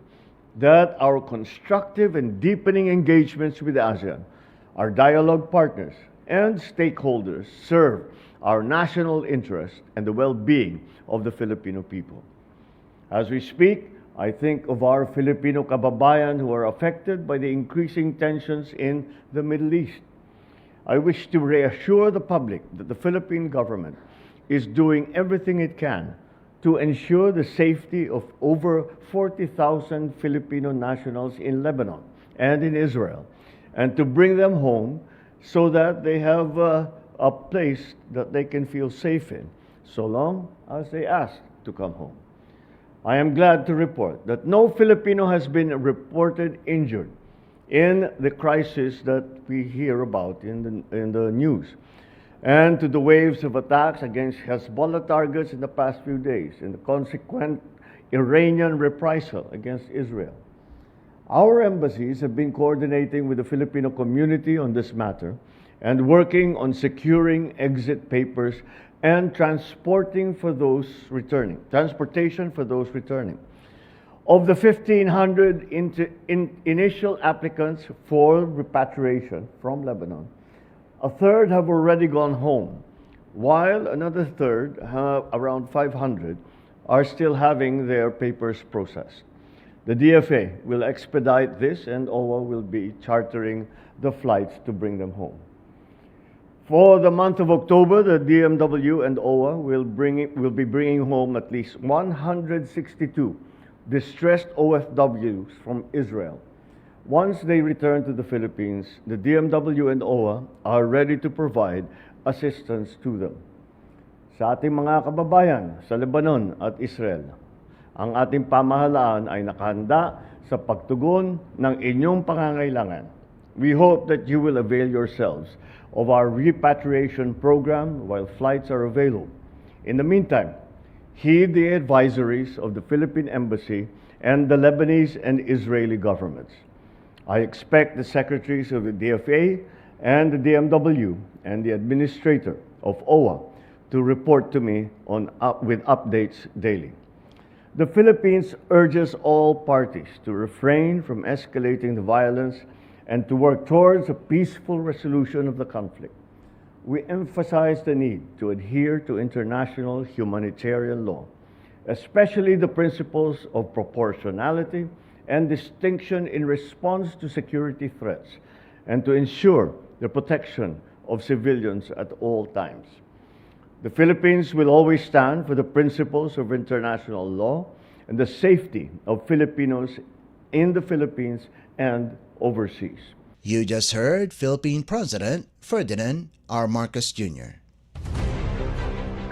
C: that our constructive and deepening engagements with ASEAN, our dialogue partners, and stakeholders serve our national interest and the well-being of the Filipino people. As we speak, I think of our Filipino kababayan who are affected by the increasing tensions in the Middle East. I wish to reassure the public that the Philippine government is doing everything it can to ensure the safety of over 40,000 Filipino nationals in Lebanon and in Israel, and to bring them home so that they have a place that they can feel safe in, so long as they ask to come home. I am glad to report that no Filipino has been reported injured in the crisis that we hear about in the news, and to the waves of attacks against Hezbollah targets in the past few days and the consequent Iranian reprisal against Israel. Our embassies have been coordinating with the Filipino community on this matter and working on securing exit papers and transportation for those returning. Of the 1,500 initial applicants for repatriation from Lebanon, a third have already gone home, while another third, around 500, are still having their papers processed. The DFA will expedite this, and OWA will be chartering the flights to bring them home. For the month of October, the DMW and OWA will be bringing home at least 162 distressed OFWs from Israel. Once they return to the Philippines, the DMW and OWA are ready to provide assistance to them. Sa ating mga kababayan sa Lebanon at Israel, ang ating pamahalaan ay nakahanda sa pagtugon ng inyong pangangailangan. We hope that you will avail yourselves of our repatriation program while flights are available. In the meantime, heed the advisories of the Philippine Embassy and the Lebanese and Israeli governments. I expect the secretaries of the DFA and the DMW and the administrator of OWA to report to me with updates daily. The Philippines urges all parties to refrain from escalating the violence and to work towards a peaceful resolution of the conflict. We emphasize the need to adhere to international humanitarian law, especially the principles of proportionality and distinction in response to security threats, and to ensure the protection of civilians at all times. The Philippines will always stand for the principles of international law and the safety of Filipinos in the Philippines and overseas.
B: You just heard Philippine President Ferdinand R. Marcos Jr.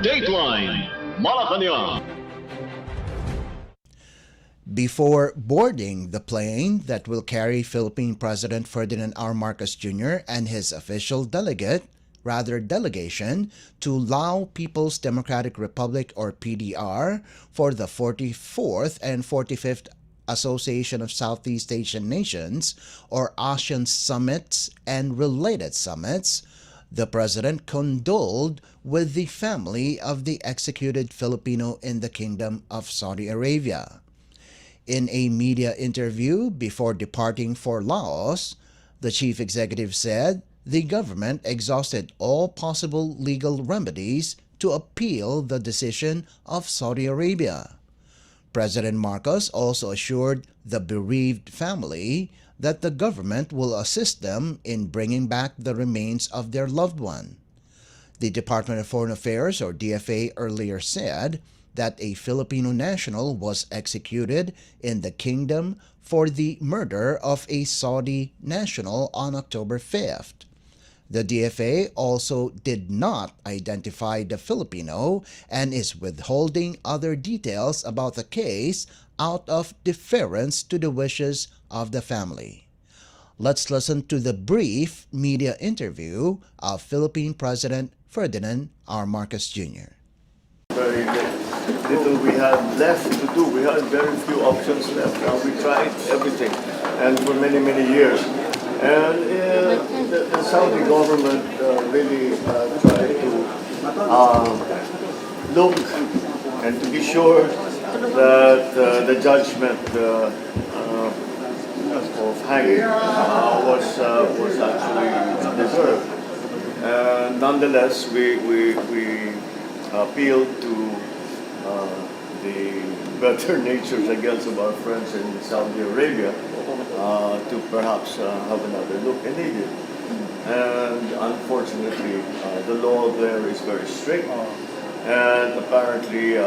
A: Dateline Malacañang.
B: Before boarding the plane that will carry Philippine President Ferdinand R. Marcos Jr. and his official delegation to Lao People's Democratic Republic or PDR for the 44th and 45th Association of Southeast Asian Nations or ASEAN Summits and related summits, the President condoled with the family of the executed Filipino in the Kingdom of Saudi Arabia. In a media interview before departing for Laos, the chief executive said the government exhausted all possible legal remedies to appeal the decision of Saudi Arabia. President Marcos also assured the bereaved family that the government will assist them in bringing back the remains of their loved one. The Department of Foreign Affairs, or DFA, earlier said that a Filipino national was executed in the kingdom for the murder of a Saudi national on October 5th. The DFA also did not identify the Filipino and is withholding other details about the case out of deference to the wishes of the family. Let's listen to the brief media interview of Philippine President Ferdinand R. Marcos Jr.
C: Very little we had left to do. We had very few options left. Now we tried everything, and for many, many years. And the Saudi government really tried to look and to be sure that the judgment of hanging was actually deserved. Nonetheless, we appealed to the better natures, I guess, of our friends in Saudi Arabia to perhaps have another look, and they did. And unfortunately, the law there is very strict, and apparently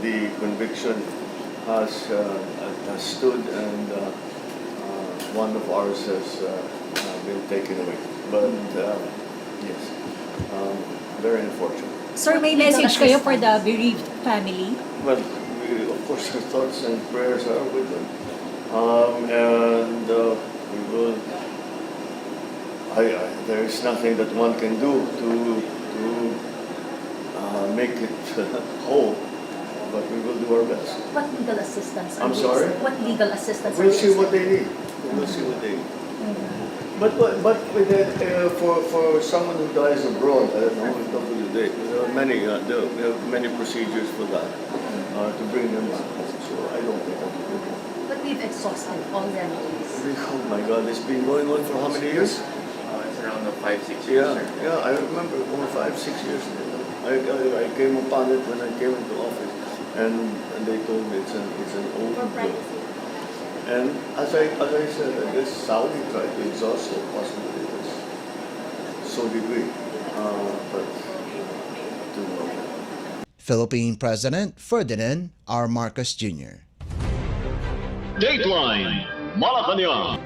C: the conviction has stood, and one of ours has been taken away. But yes, very unfortunate.
E: Sir, may message kayo for the bereaved family?
C: Well, of course, our thoughts and prayers are with them. We will. There is nothing that one can do to make it whole, but we will do our best.
E: What legal assistance?
C: I'm sorry?
E: What legal assistance?
C: We'll see what they need. We'll see what they need. But for someone who dies abroad, I don't know, there are many procedures for that to bring them back. So I don't think that we will.
E: But we've exhausted all remedies.
C: Oh my God, it's been going on for how many years?
F: It's around 5-6 years.
C: Yeah, I remember 5-6 years ago. I came upon it when I came into office, and they told me it's an old law. And as I said, I guess Saudi tried to exhaust all possibilities. So did we. But to know.
B: Philippine President Ferdinand R. Marcos Jr.
A: Dateline Malacañang.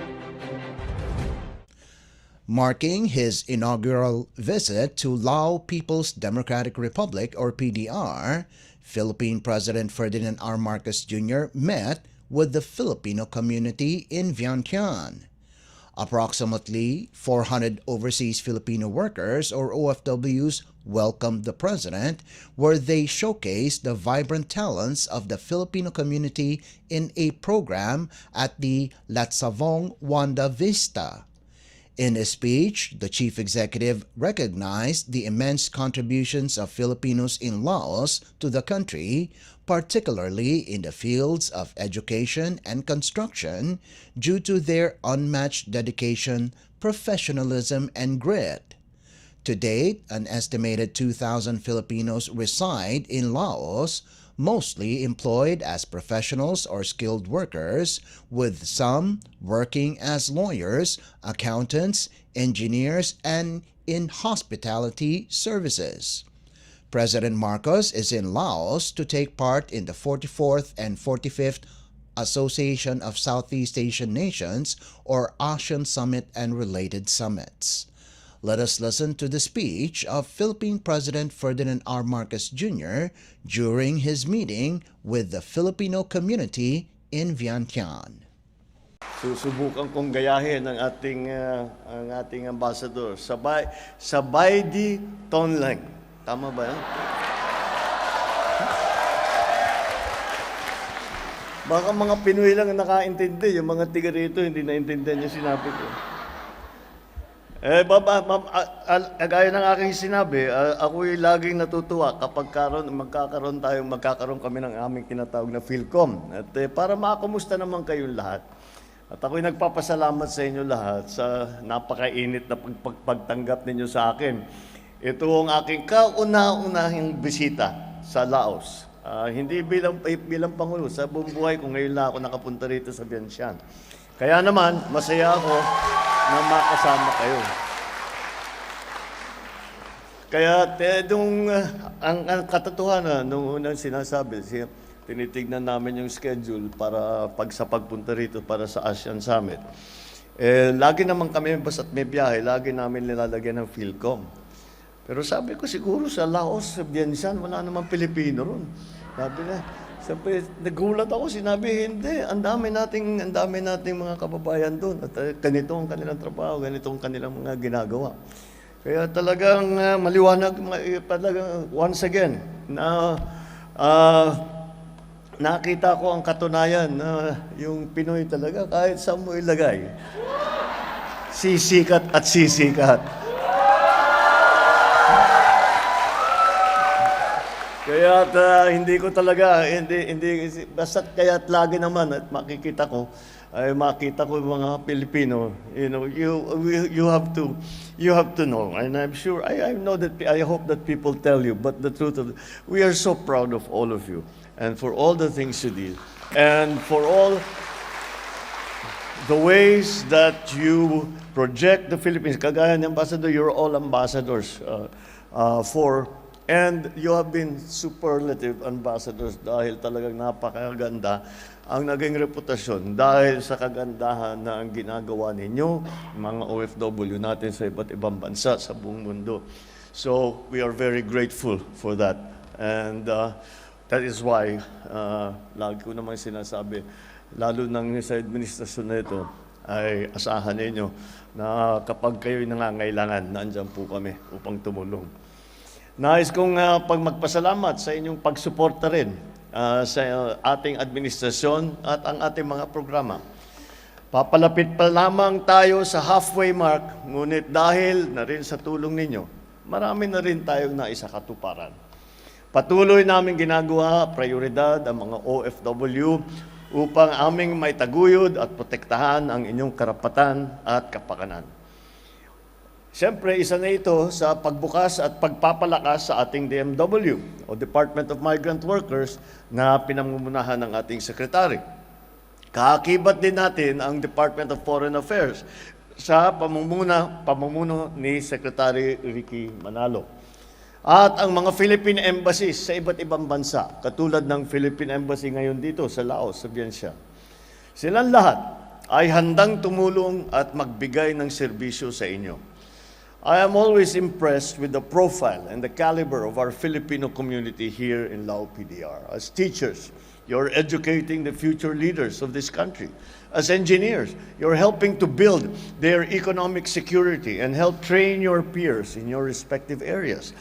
B: Marking his inaugural visit to Lao People's Democratic Republic or PDR, Philippine President Ferdinand R. Marcos Jr. met with the Filipino community in Vientiane. Approximately 400 overseas Filipino workers or OFWs welcomed the president, where they showcased the vibrant talents of the Filipino community in a program at the Latsavong Wanda Vista. In a speech, the chief executive recognized the immense contributions of Filipinos in Laos to the country, particularly in the fields of education and construction, due to their unmatched dedication, professionalism, and grit. To date, an estimated 2,000 Filipinos reside in Laos, mostly employed as professionals or skilled workers, with some working as lawyers, accountants, engineers, and in hospitality services. President Marcos is in Laos to take part in the 44th and 45th Association of Southeast Asian Nations or ASEAN Summit and related summits. Let us listen to the speech of Philippine President Ferdinand R. Marcos Jr. during his meeting with the Filipino community in Vientiane.
C: Susubukan kong gayahin ang ating ambassador. Sabay di tonleng. Tama ba yan? Baka mga Pinoy lang ang nakaintindi. Yung mga tiga rito hindi naintindihan yung sinabi ko. Gaya ng aking sinabi, ako'y laging natutuwa kapag magkakaroon kami ng aming tinatawag na PhilCom. At para makakamusta naman kayong lahat. At ako'y nagpapasalamat sa inyo lahat sa napakainit na pagtanggap ninyo sa akin. Ito ang aking kauna-unahing bisita sa Laos. Hindi bilang Pangulo, sa buong buhay ko ngayon lang ako nakapunta rito sa Vientiane. Kaya naman, masaya ako na makasama kayo. Kaya ang katotohanan, nung unang sinasabi, tinitignan namin yung schedule para sa pagpunta rito para sa ASEAN Summit. Lagi naman kami, basta't may biyahe, lagi namin nilalagyan ng PhilCom. Pero sabi ko, siguro sa Laos, sa Vientiane, wala namang Pilipino ron. Sabi, nagulat ako, sinabi, hindi, ang dami nating mga kababayan doon. At ganito ang kanilang trabaho, ganito ang kanilang mga ginagawa. Kaya talagang maliwanag, talagang once again, na nakita ko ang katunayan na yung Pinoy talaga, kahit saan mo ilagay, sisikat at sisikat. Kaya hindi ko talaga, basta kaya't lagi naman at makikita ko yung mga Pilipino, you have to know, and I'm sure, I know that, I hope that people tell you, but the truth of we are so proud of all of you, and for all the things you did, and for all the ways that you project the Philippines. Kagaya ng Ambassador, you're all ambassadors and you have been superlative ambassadors dahil talagang napakaganda ang naging reputasyon dahil sa kagandahan na ang ginagawa ninyo, mga OFW natin sa iba't ibang bansa sa buong mundo. So, we are very grateful for that. And that is why, lagi ko naman sinasabi, lalo nang sa administrasyon na ito, ay asahan ninyo na kapag kayo'y nangangailangan, nandyan po kami upang tumulong. Nais kong magpasalamat sa inyong pagsuporta rin sa ating administrasyon at ang ating mga programa. Papalapit pa lamang tayo sa halfway mark, ngunit dahil na rin sa tulong ninyo, marami na rin tayong naisakatuparan. Patuloy namin ginagawa, prioridad ang mga OFW upang aming maitaguyod at protektahan ang inyong karapatan at kapakanan. Siyempre, isa na ito sa pagbukas at pagpapalakas sa ating DMW o Department of Migrant Workers na pinamumunahan ng ating sekretary. Kaakibat din natin ang Department of Foreign Affairs sa pamumuno ni Secretary Ricky Manalo. At ang mga Philippine embassies sa iba't ibang bansa, katulad ng Philippine Embassy ngayon dito sa Laos, sa Vientiane. Silang lahat ay handang tumulong at magbigay ng serbisyo sa inyo. I am always impressed with the profile and the caliber of our Filipino community here in Lao PDR. As teachers, you're educating the future leaders of this country. As engineers, you're helping to build their economic security and help train your peers in your respective areas.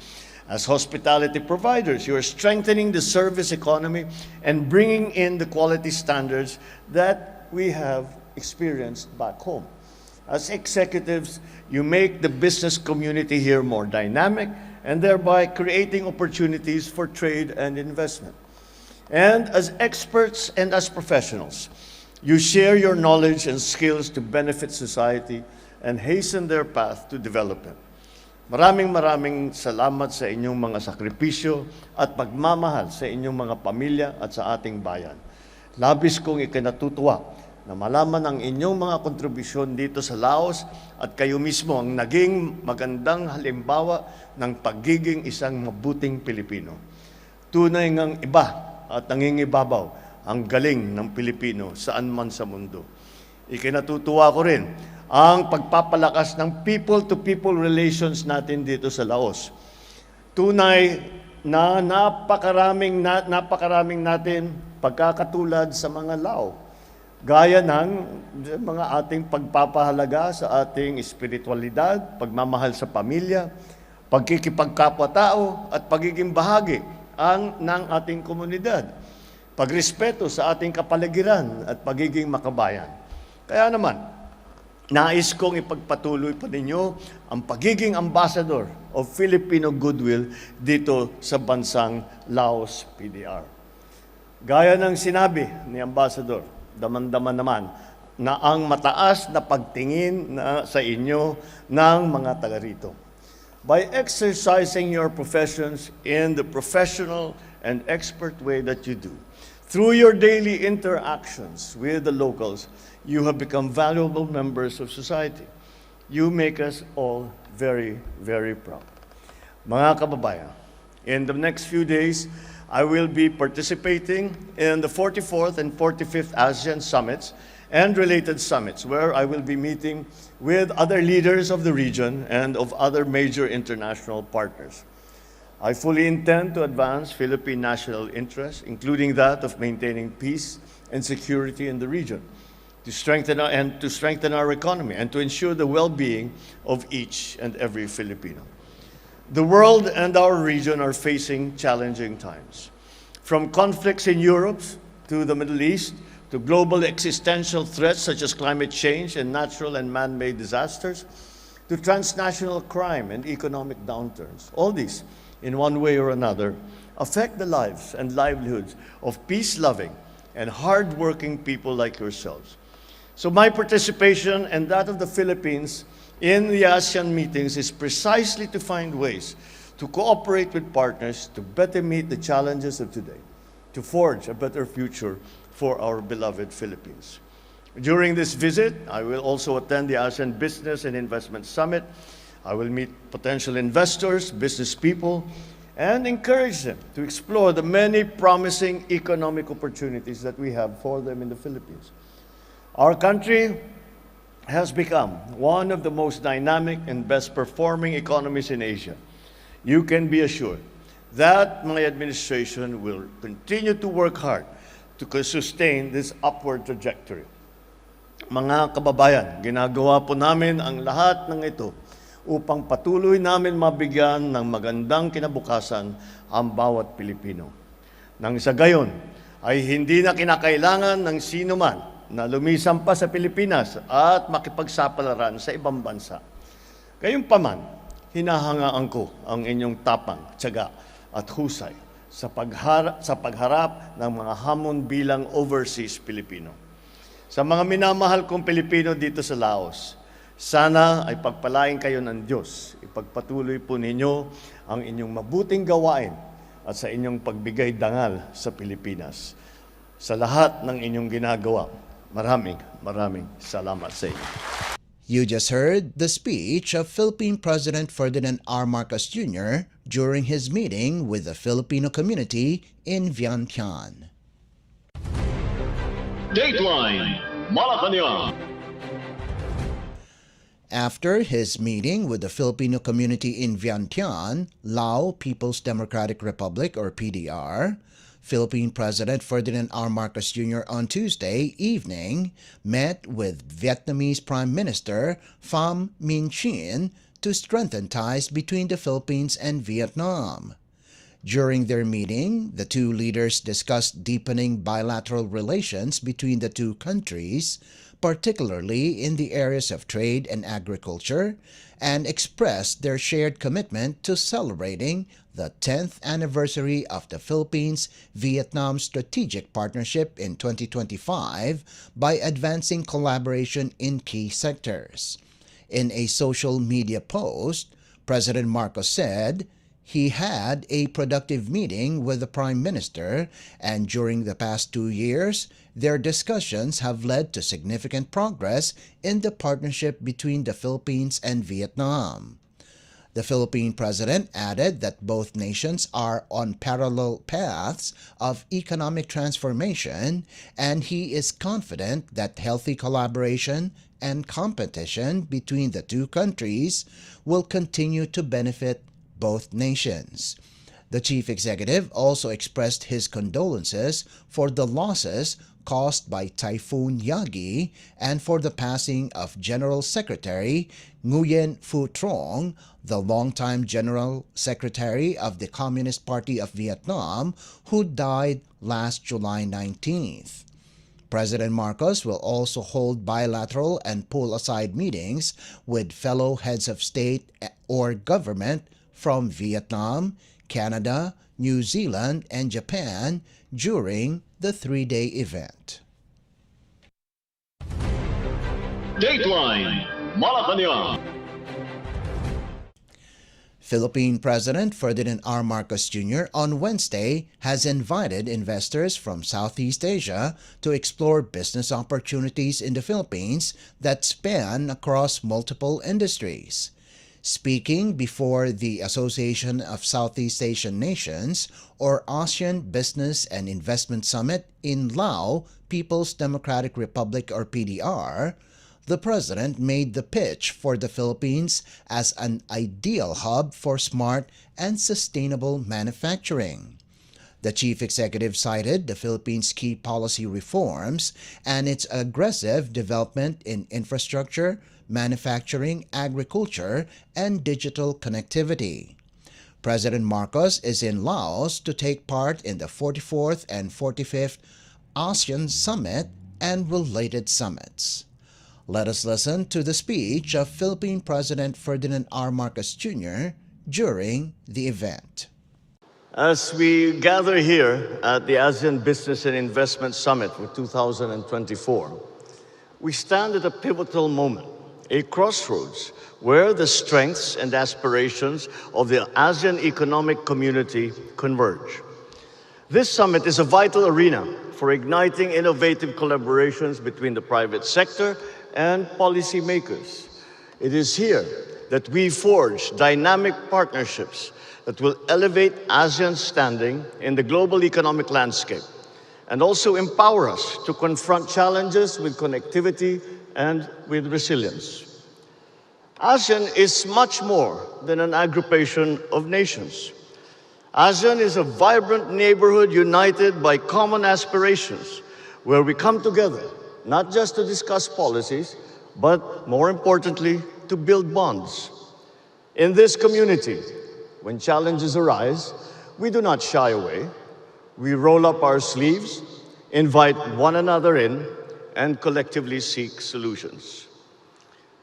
C: As hospitality providers, you're strengthening the service economy and bringing in the quality standards that we have experienced back home. As executives, you make the business community here more dynamic and thereby creating opportunities for trade and investment. And as experts and as professionals, you share your knowledge and skills to benefit society and hasten their path to development. Maraming salamat sa inyong mga sakripisyo at pagmamahal sa inyong mga pamilya at sa ating bayan. Labis kong ikinatutuwa na malaman ang inyong mga kontribusyon dito sa Laos at kayo mismo ang naging magandang halimbawa ng pagiging isang mabuting Pilipino. Tunay ngang iba at nangingibabaw ang galing ng Pilipino saan man sa mundo. Ikinatutuwa ko rin ang pagpapalakas ng people-to-people relations natin dito sa Laos. Tunay na napakaraming natin pagkakatulad sa mga Lao. Gaya ng mga ating pagpapahalaga sa ating espiritualidad, pagmamahal sa pamilya, pagkikipagkapwa-tao at pagiging bahagi ng ating komunidad, pagrespeto sa ating kapaligiran at pagiging makabayan. Kaya naman, nais kong ipagpatuloy pa ninyo ang pagiging ambassador of Filipino goodwill dito sa bansang Laos PDR. Gaya ng sinabi ni Ambassador, daman-daman naman na ang mataas na pagtingin sa inyo ng mga taga rito. By exercising your professions in the professional and expert way that you do, through your daily interactions with the locals, you have become valuable members of society. You make us all very, very proud. Mga kababayan, in the next few days, I will be participating in the 44th and 45th ASEAN Summits and related summits, where I will be meeting with other leaders of the region and of other major international partners. I fully intend to advance Philippine national interests, including that of maintaining peace and security in the region, to strengthen our economy and to ensure the well-being of each and every Filipino. The world and our region are facing challenging times. From conflicts in Europe to the Middle East, to global existential threats such as climate change and natural and man-made disasters, to transnational crime and economic downturns. All these, in one way or another, affect the lives and livelihoods of peace-loving and hard-working people like yourselves. So my participation and that of the Philippines in the ASEAN meetings is precisely to find ways to cooperate with partners to better meet the challenges of today, to forge a better future for our beloved Philippines. During this visit, I will also attend the ASEAN Business and Investment Summit. I will meet potential investors, business people, and encourage them to explore the many promising economic opportunities that we have for them in the Philippines. Our country has become one of the most dynamic and best performing economies in Asia. You can be assured that my administration will continue to work hard to sustain this upward trajectory. Mga kababayan, ginagawa po namin ang lahat ng ito upang patuloy namin mabigyan ng magandang kinabukasan ang bawat Pilipino. Nang sa gayon, ay hindi na kinakailangan ng sino man na lumisan pa sa Pilipinas at makipagsapalaran sa ibang bansa. Gayunpaman, hinahangaan ko ang inyong tapang, tiyaga at husay sa pagharap ng mga hamon bilang overseas Pilipino. Sa mga minamahal kong Pilipino dito sa Laos, sana ay pagpalain kayo ng Diyos. Ipagpatuloy po ninyo ang inyong mabuting gawain at sa inyong pagbigay dangal sa Pilipinas. Sa lahat ng inyong ginagawa, maraming salamat sa inyo.
B: You just heard the speech of Philippine President Ferdinand R. Marcos Jr. during his meeting with the Filipino community in Vientiane.
A: Dateline Malacañang.
B: After his meeting with the Filipino community in Vientiane, Lao People's Democratic Republic or PDR, Philippine President Ferdinand R. Marcos Jr. on Tuesday evening met with Vietnamese Prime Minister Pham Minh Chinh to strengthen ties between the Philippines and Vietnam. During their meeting, the two leaders discussed deepening bilateral relations between the two countries, particularly in the areas of trade and agriculture, and expressed their shared commitment to celebrating the 10th anniversary of the Philippines-Vietnam Strategic Partnership in 2025 by advancing collaboration in key sectors. In a social media post, President Marcos said he had a productive meeting with the Prime Minister, and during the past 2 years, their discussions have led to significant progress in the partnership between the Philippines and Vietnam. The Philippine President added that both nations are on parallel paths of economic transformation, and he is confident that healthy collaboration and competition between the two countries will continue to benefit both nations. The chief executive also expressed his condolences for the losses caused by Typhoon Yagi and for the passing of General Secretary Nguyen Phu Trong, the longtime General Secretary of the Communist Party of Vietnam, who died last July 19th. President Marcos will also hold bilateral and pull-aside meetings with fellow heads of state or government from Vietnam, Canada, New Zealand, and Japan during the 3-day event.
A: Dateline Malacañang.
B: Philippine President Ferdinand R. Marcos Jr. on Wednesday has invited investors from Southeast Asia to explore business opportunities in the Philippines that span across multiple industries. Speaking before the Association of Southeast Asian Nations, or ASEAN Business and Investment Summit in Lao, People's Democratic Republic or PDR, the president made the pitch for the Philippines as an ideal hub for smart and sustainable manufacturing. The chief executive cited the Philippines' key policy reforms and its aggressive development in infrastructure, manufacturing, agriculture, and digital connectivity. President Marcos is in Laos to take part in the 44th and 45th ASEAN Summit and related summits. Let us listen to the speech of Philippine President Ferdinand R. Marcos Jr. during the event.
C: As we gather here at the ASEAN Business and Investment Summit for 2024, we stand at a pivotal moment, a crossroads where the strengths and aspirations of the ASEAN economic community converge. This summit is a vital arena for igniting innovative collaborations between the private sector and policymakers. It is here that we forge dynamic partnerships that will elevate ASEAN's standing in the global economic landscape and also empower us to confront challenges with connectivity and with resilience. ASEAN is much more than an aggregation of nations. ASEAN is a vibrant neighborhood united by common aspirations, where we come together not just to discuss policies, but more importantly, to build bonds. In this community, when challenges arise, we do not shy away. We roll up our sleeves, invite one another in, and collectively seek solutions.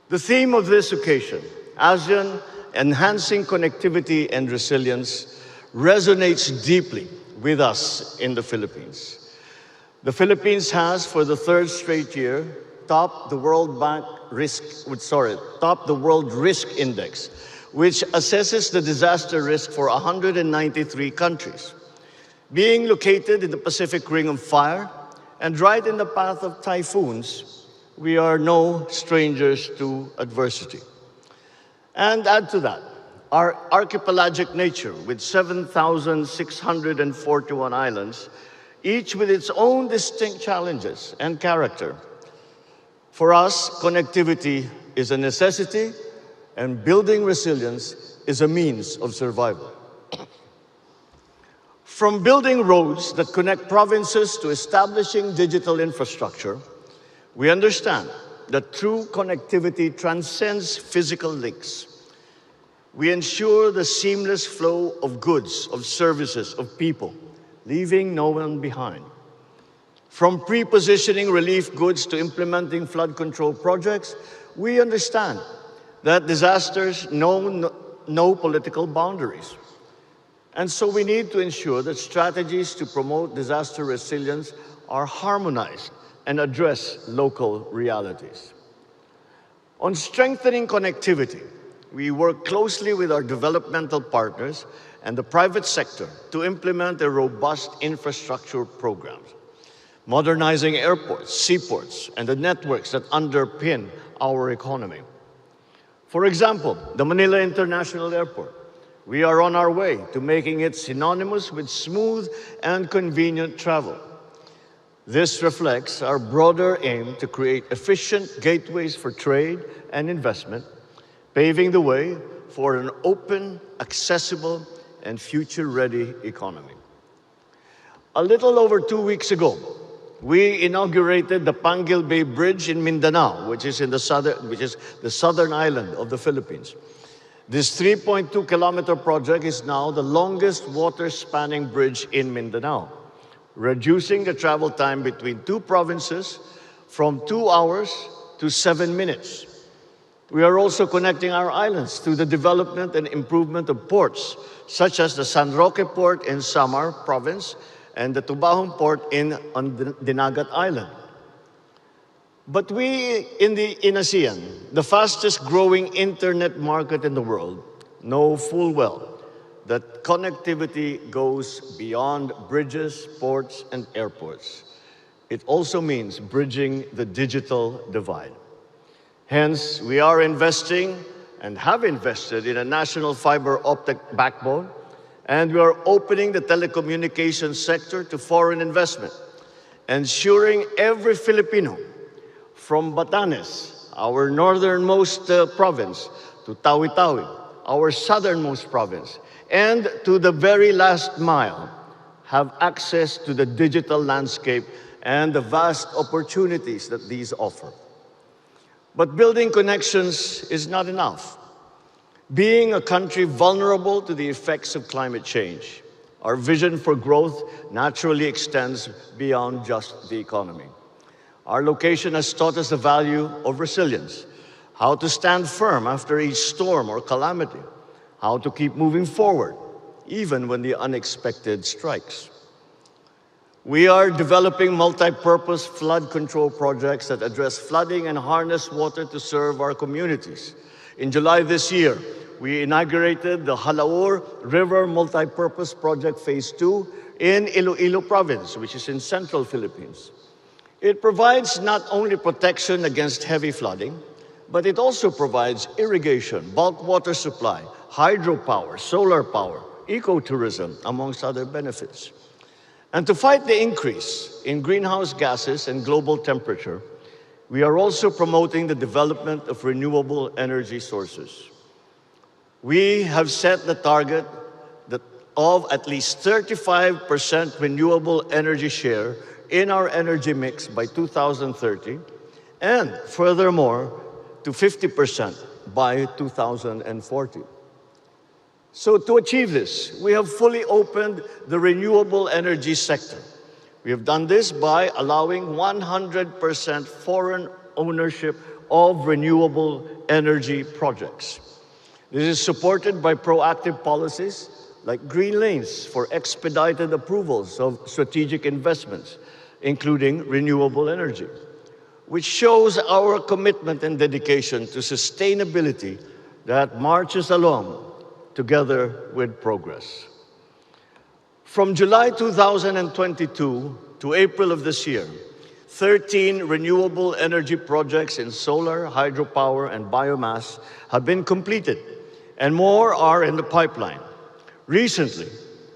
C: The theme of this occasion, ASEAN Enhancing Connectivity and Resilience, resonates deeply with us in the Philippines. The Philippines has, for the third straight year, topped the World Risk Index, which assesses the disaster risk for 193 countries. Being located in the Pacific Ring of Fire and right in the path of typhoons, we are no strangers to adversity. And add to that, our archipelagic nature with 7,641 islands, each with its own distinct challenges and character. For us, connectivity is a necessity, and building resilience is a means of survival. From building roads that connect provinces to establishing digital infrastructure, we understand that true connectivity transcends physical links. We ensure the seamless flow of goods, of services, of people, leaving no one behind. From pre-positioning relief goods to implementing flood control projects, we understand that disasters know no political boundaries. And so we need to ensure that strategies to promote disaster resilience are harmonized and address local realities. On strengthening connectivity, we work closely with our developmental partners and the private sector to implement a robust infrastructure programs, modernizing airports, seaports, and the networks that underpin our economy. For example, the Manila International Airport. We are on our way to making it synonymous with smooth and convenient travel. This reflects our broader aim to create efficient gateways for trade and investment, paving the way for an open, accessible, and future-ready economy. A little over 2 weeks ago, we inaugurated the Panguil Bay Bridge in Mindanao, which is the southern island of the Philippines. This 3.2-kilometer project is now the longest water-spanning bridge in Mindanao, reducing the travel time between two provinces from 2 hours to 7 minutes. We are also connecting our islands through the development and improvement of ports, such as the San Roque Port in Samar Province and the Tubahong Port on Dinagat Island. But we in ASEAN, the fastest growing internet market in the world, know full well that connectivity goes beyond bridges, ports, and airports. It also means bridging the digital divide. Hence, we are investing and have invested in a national fiber optic backbone, and we are opening the telecommunications sector to foreign investment, ensuring every Filipino, from Batanes, our northernmost province, to Tawi-Tawi, our southernmost province, and to the very last mile, have access to the digital landscape and the vast opportunities that these offer. But building connections is not enough. Being a country vulnerable to the effects of climate change, our vision for growth naturally extends beyond just the economy. Our location has taught us the value of resilience, how to stand firm after each storm or calamity, how to keep moving forward, even when the unexpected strikes. We are developing multi-purpose flood control projects that address flooding and harness water to serve our communities. In July this year, we inaugurated the Halaur River Multi-Purpose Project Phase 2 in Iloilo Province, which is in central Philippines. It provides not only protection against heavy flooding, but it also provides irrigation, bulk water supply, hydropower, solar power, ecotourism, amongst other benefits. And to fight the increase in greenhouse gases and global temperature, we are also promoting the development of renewable energy sources. We have set the target of at least 35% renewable energy share in our energy mix by 2030, and furthermore, to 50% by 2040. So to achieve this, we have fully opened the renewable energy sector. We have done this by allowing 100% foreign ownership of renewable energy projects. This is supported by proactive policies like green lanes for expedited approvals of strategic investments, including renewable energy, which shows our commitment and dedication to sustainability that marches along together with progress. From July 2022 to April of this year, 13 renewable energy projects in solar, hydropower, and biomass have been completed, and more are in the pipeline. Recently,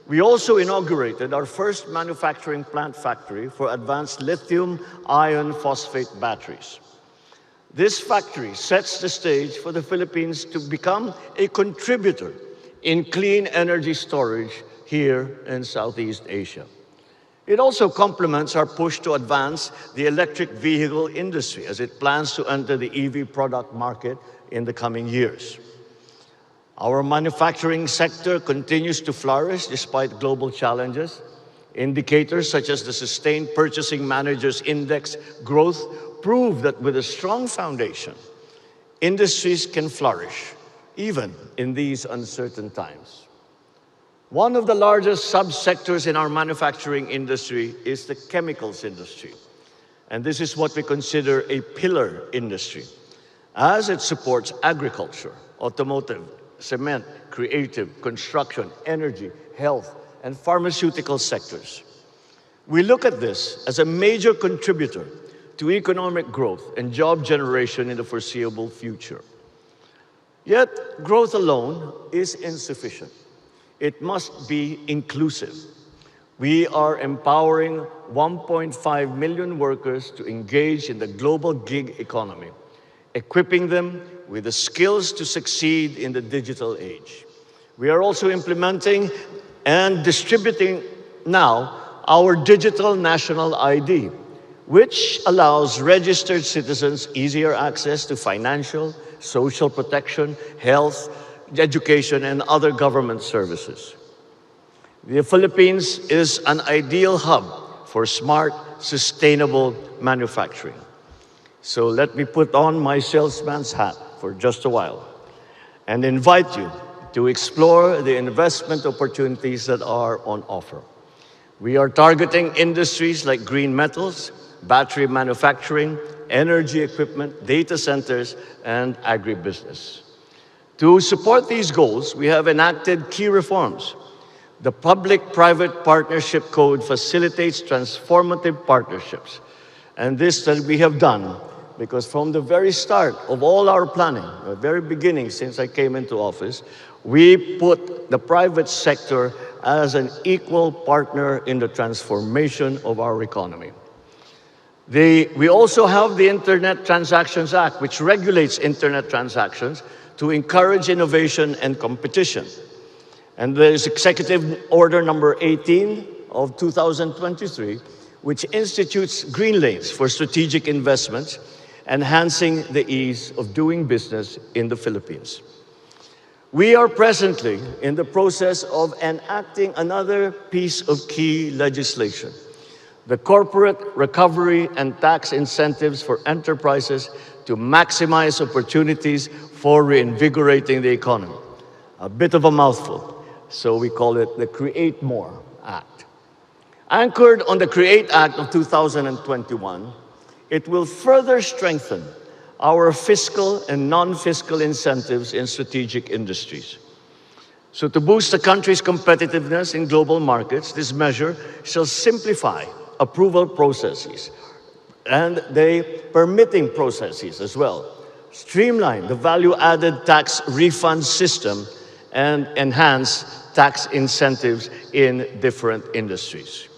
C: we also inaugurated our first manufacturing plant factory for advanced lithium iron phosphate batteries. This factory sets the stage for the Philippines to become a contributor in clean energy storage here in Southeast Asia. It also complements our push to advance the electric vehicle industry as it plans to enter the EV product market in the coming years. Our manufacturing sector continues to flourish despite global challenges. Indicators such as the Sustained Purchasing Managers Index growth prove that with a strong foundation, industries can flourish, even in these uncertain times. One of the largest subsectors in our manufacturing industry is the chemicals industry. And this is what we consider a pillar industry, as it supports agriculture, automotive, cement, creative, construction, energy, health, and pharmaceutical sectors. We look at this as a major contributor to economic growth and job generation in the foreseeable future. Yet, growth alone is insufficient. It must be inclusive. We are empowering 1.5 million workers to engage in the global gig economy, equipping them with the skills to succeed in the digital age. We are also implementing and distributing now our digital national ID, which allows registered citizens easier access to financial, social protection, health, education, and other government services. The Philippines is an ideal hub for smart, sustainable manufacturing. So let me put on my salesman's hat for just a while and invite you to explore the investment opportunities that are on offer. We are targeting industries like green metals, battery manufacturing, energy equipment, data centers, and agribusiness. To support these goals, we have enacted key reforms. The Public-Private Partnership Code facilitates transformative partnerships, and this that we have done because from the very start of all our planning, the very beginning since I came into office, we put the private sector as an equal partner in the transformation of our economy. We also have the Internet Transactions Act, which regulates internet transactions to encourage innovation and competition. And there's Executive Order number 18 of 2023, which institutes green lanes for strategic investments, enhancing the ease of doing business in the Philippines. We are presently in the process of enacting another piece of key legislation, the Corporate Recovery and Tax Incentives for Enterprises to maximize opportunities for reinvigorating the economy. A bit of a mouthful, so we call it the Create More Act. Anchored on the Create Act of 2021, it will further strengthen our fiscal and non-fiscal incentives in strategic industries. So to boost the country's competitiveness in global markets, this measure shall simplify approval processes and the permitting processes as well, streamline the value-added tax refund system, and enhance tax incentives in different industries.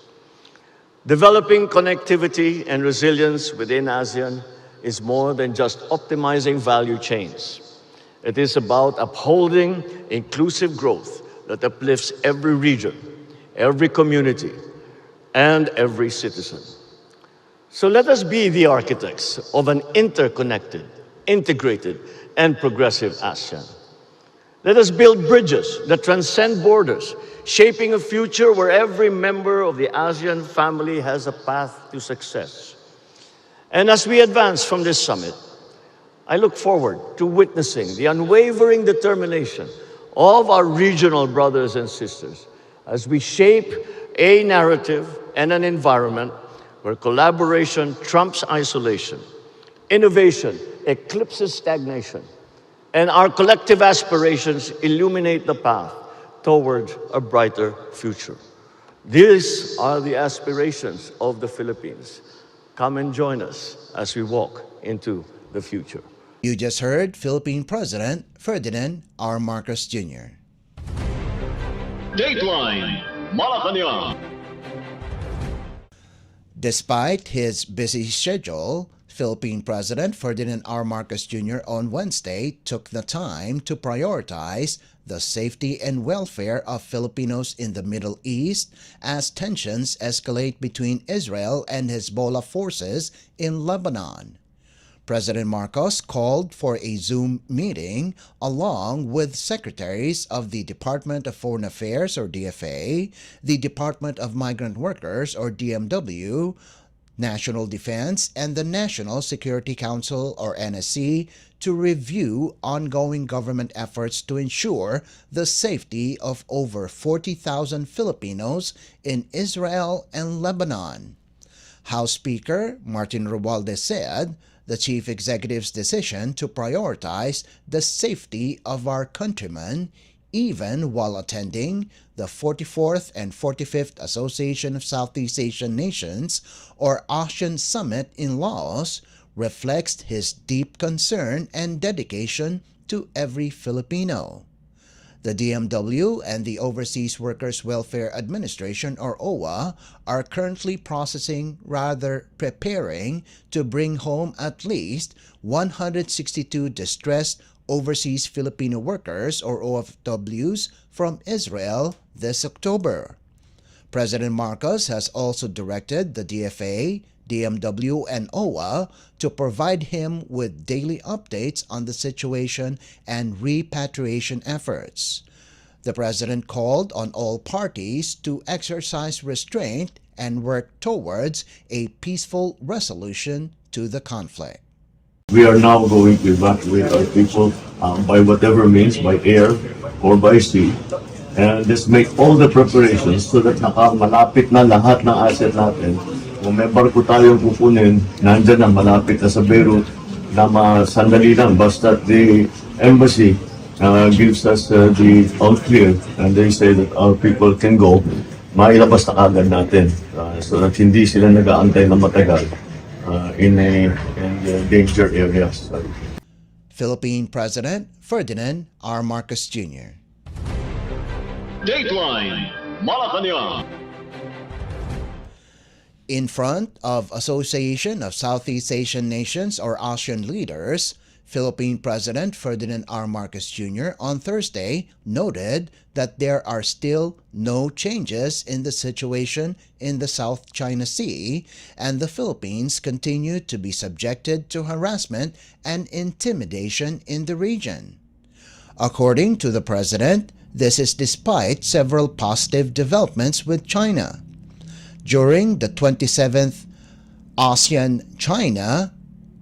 C: Developing connectivity and resilience within ASEAN is more than just optimizing value chains. It is about upholding inclusive growth that uplifts every region, every community, and every citizen. So let us be the architects of an interconnected, integrated, and progressive ASEAN. Let us build bridges that transcend borders, shaping a future where every member of the ASEAN family has a path to success. And as we advance from this summit, I look forward to witnessing the unwavering determination of our regional brothers and sisters as we shape a narrative and an environment where collaboration trumps isolation, innovation eclipses stagnation, and our collective aspirations illuminate the path toward a brighter future. These are the aspirations of the Philippines. Come and join us as we walk into the future.
B: You just heard Philippine President Ferdinand R. Marcos Jr.
A: Dateline Malacañang.
B: Despite his busy schedule, Philippine President Ferdinand R. Marcos Jr. on Wednesday took the time to prioritize the safety and welfare of Filipinos in the Middle East as tensions escalate between Israel and Hezbollah forces in Lebanon. President Marcos called for a Zoom meeting along with secretaries of the Department of Foreign Affairs or DFA, the Department of Migrant Workers or DMW, National Defense, and the National Security Council or NSC to review ongoing government efforts to ensure the safety of over 40,000 Filipinos in Israel and Lebanon. House Speaker Martin Romualdez said the chief executive's decision to prioritize the safety of our countrymen, even while attending the 44th and 45th Association of Southeast Asian Nations or ASEAN Summit in Laos, reflects his deep concern and dedication to every Filipino. The DMW and the Overseas Workers Welfare Administration or OWA are currently preparing to bring home at least 162 distressed overseas Filipino workers or OFWs from Israel this October. President Marcos has also directed the DFA, DMW, and OWA to provide him with daily updates on the situation and repatriation efforts. The President called on all parties to exercise restraint and work towards a peaceful resolution to the conflict.
C: We are now going to evacuate our people by whatever means, by air or by sea. And let's make all the preparations so that malapit na lahat ng asset natin. Kung may barko tayong kukunin, nandyan na malapit na sa Beirut na sandali lang. Basta the embassy gives us the all clear and they say that our people can go, mailabas na agad natin so that hindi sila nag-aantay na matagal. in the danger areas.
B: Philippine President Ferdinand R. Marcos Jr.
A: Dateline Malacañang.
B: In front of Association of Southeast Asian Nations or ASEAN leaders, Philippine President Ferdinand R. Marcos Jr. on Thursday noted that there are still no changes in the situation in the South China Sea, and the Philippines continue to be subjected to harassment and intimidation in the region. According to the President, this is despite several positive developments with China. During the 27th ASEAN-China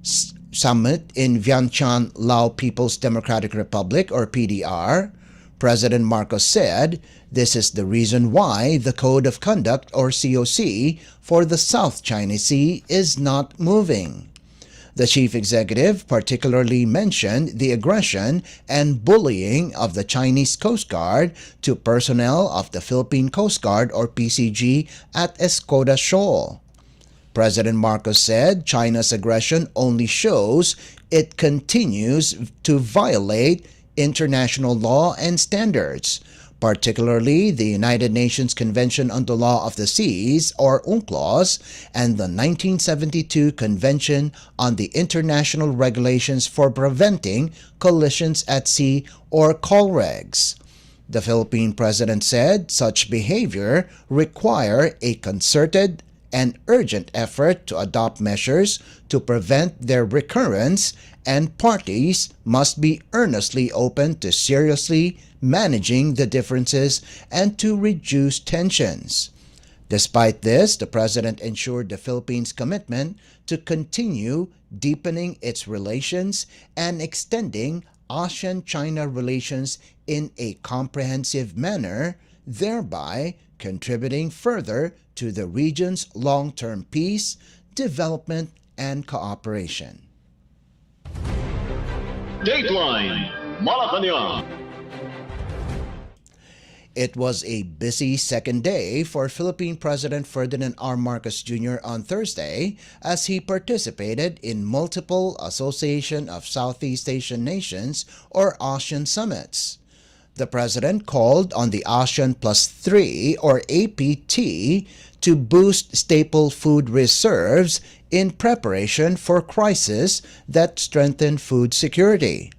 B: Summit in Vientiane, Lao People's Democratic Republic or PDR, President Marcos said this is the reason why the Code of Conduct or COC for the South China Sea is not moving. The chief executive particularly mentioned the aggression and bullying of the Chinese Coast Guard to personnel of the Philippine Coast Guard or PCG at Escoda Shoal. President Marcos said China's aggression only shows it continues to violate international law and standards, particularly the United Nations Convention on the Law of the Seas, or UNCLOS, and the 1972 Convention on the International Regulations for Preventing Collisions at Sea, or COLREGs. The Philippine President said such behavior require a concerted and urgent effort to adopt measures to prevent their recurrence, and parties must be earnestly open to seriously managing the differences and to reduce tensions. Despite this, the President ensured the Philippines' commitment to continue deepening its relations and extending ASEAN-China relations in a comprehensive manner, thereby contributing further to the region's long-term peace, development, and cooperation.
A: Dateline Malacañang.
B: It was a busy second day for Philippine President Ferdinand R. Marcos Jr. on Thursday as he participated in multiple Association of Southeast Asian Nations or ASEAN summits. The President called on the ASEAN Plus 3 or APT to boost staple food reserves in preparation for crises that strengthen food security.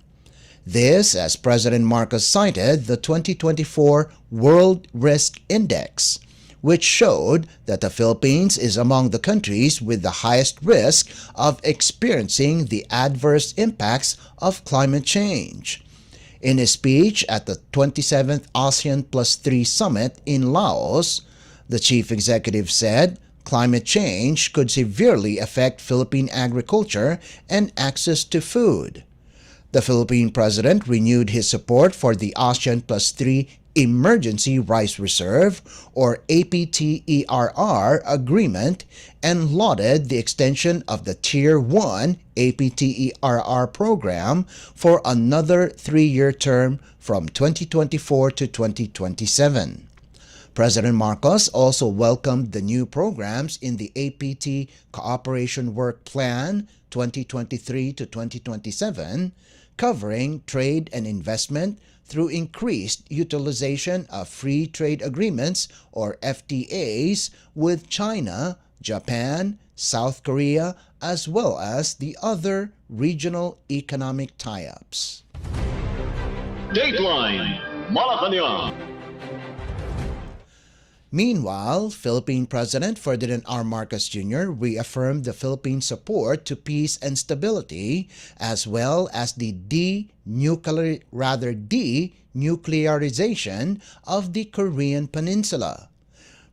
B: This, as President Marcos cited the 2024 World Risk Index, which showed that the Philippines is among the countries with the highest risk of experiencing the adverse impacts of climate change. In his speech at the 27th ASEAN Plus 3 Summit in Laos, the chief executive said climate change could severely affect Philippine agriculture and access to food. The Philippine President renewed his support for the ASEAN Plus 3 Emergency Rice Reserve or APTERR agreement and lauded the extension of the Tier 1 APTERR program for another 3-year term from 2024 to 2027. President Marcos also welcomed the new programs in the APT Cooperation Work Plan 2023 to 2027, covering trade and investment through increased utilization of free trade agreements or FTAs with China, Japan, South Korea, as well as the other regional economic tie-ups.
A: Dateline Malacañang.
B: Meanwhile, Philippine President Ferdinand R. Marcos Jr. reaffirmed the Philippines' support to peace and stability, as well as the denuclearization of the Korean Peninsula.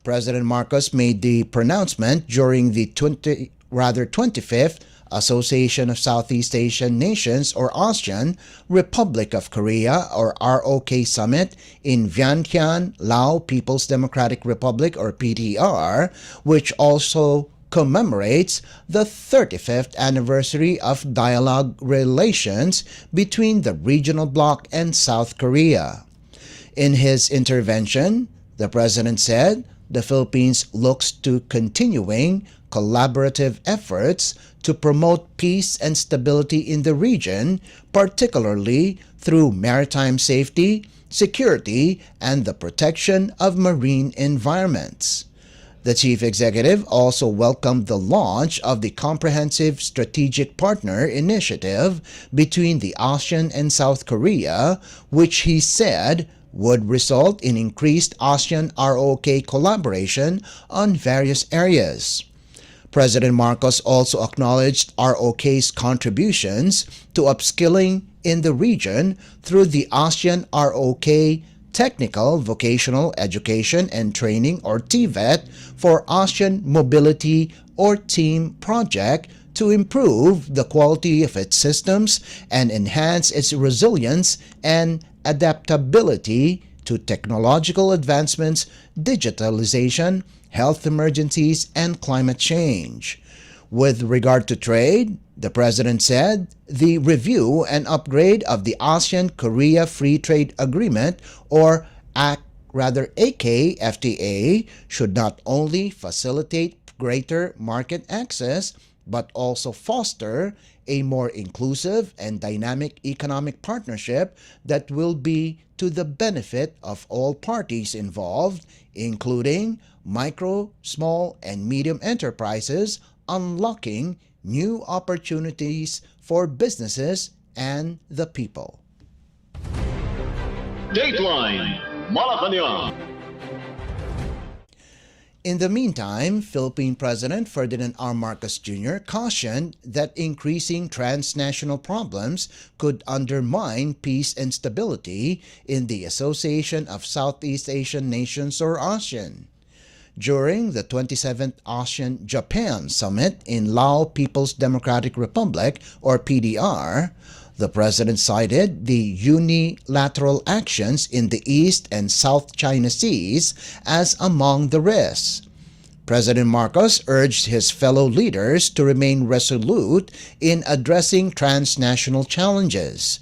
B: President Marcos made the pronouncement during the 25th Association of Southeast Asian Nations or ASEAN Republic of Korea or ROK Summit in Vientiane, Lao People's Democratic Republic or PDR, which also commemorates the 35th anniversary of dialogue relations between the regional bloc and South Korea. In his intervention, the President said the Philippines looks to continuing collaborative efforts to promote peace and stability in the region, particularly through maritime safety, security, and the protection of marine environments. The chief executive also welcomed the launch of the Comprehensive Strategic Partner Initiative between the ASEAN and South Korea, which he said would result in increased ASEAN-ROK collaboration on various areas. President Marcos also acknowledged ROK's contributions to upskilling in the region through the ASEAN-ROK Technical Vocational Education and Training or TVET for ASEAN Mobility or TEAM project to improve the quality of its systems and enhance its resilience and adaptability to technological advancements, digitalization, health emergencies, and climate change. With regard to trade, the President said the review and upgrade of the ASEAN-Korea Free Trade Agreement or AKFTA should not only facilitate greater market access but also foster a more inclusive and dynamic economic partnership that will be to the benefit of all parties involved, including micro, small, and medium enterprises, unlocking new opportunities for businesses and the people.
A: Dateline Malacañang.
B: In the meantime, Philippine President Ferdinand R. Marcos Jr. cautioned that increasing transnational problems could undermine peace and stability in the Association of Southeast Asian Nations or ASEAN. During the 27th ASEAN-Japan Summit in Lao People's Democratic Republic or PDR, the President cited the unilateral actions in the East and South China Seas as among the risks. President Marcos urged his fellow leaders to remain resolute in addressing transnational challenges.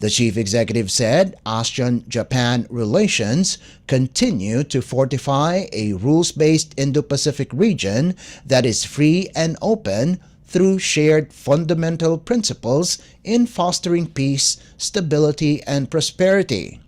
B: The chief executive said ASEAN-Japan relations continue to fortify a rules-based Indo-Pacific region that is free and open through shared fundamental principles in fostering peace, stability, and prosperity.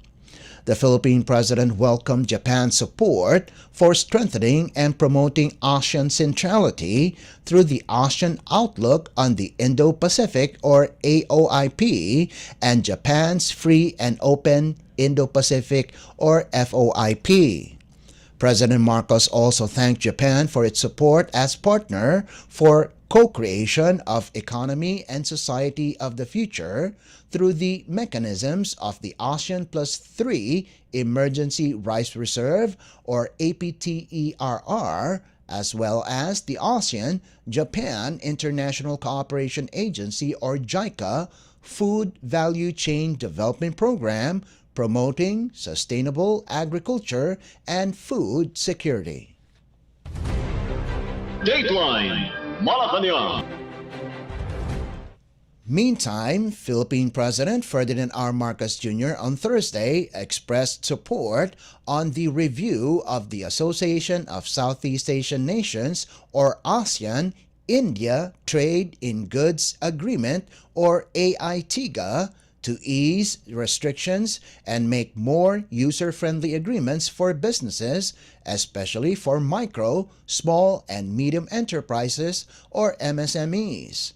B: The Philippine President welcomed Japan's support for strengthening and promoting ASEAN centrality through the ASEAN Outlook on the Indo-Pacific or AOIP and Japan's Free and Open Indo-Pacific or FOIP. President Marcos also thanked Japan for its support as partner for co-creation of economy and society of the future through the mechanisms of the ASEAN Plus 3 Emergency Rice Reserve or APTERR, as well as the ASEAN-Japan International Cooperation Agency or JICA Food Value Chain Development Program promoting sustainable agriculture and food security.
A: Dateline Malacañang.
B: Meantime, Philippine President Ferdinand R. Marcos Jr. on Thursday expressed support on the review of the Association of Southeast Asian Nations or ASEAN India Trade in Goods Agreement or AITGA to ease restrictions and make more user-friendly agreements for businesses, especially for micro, small, and medium enterprises or MSMEs.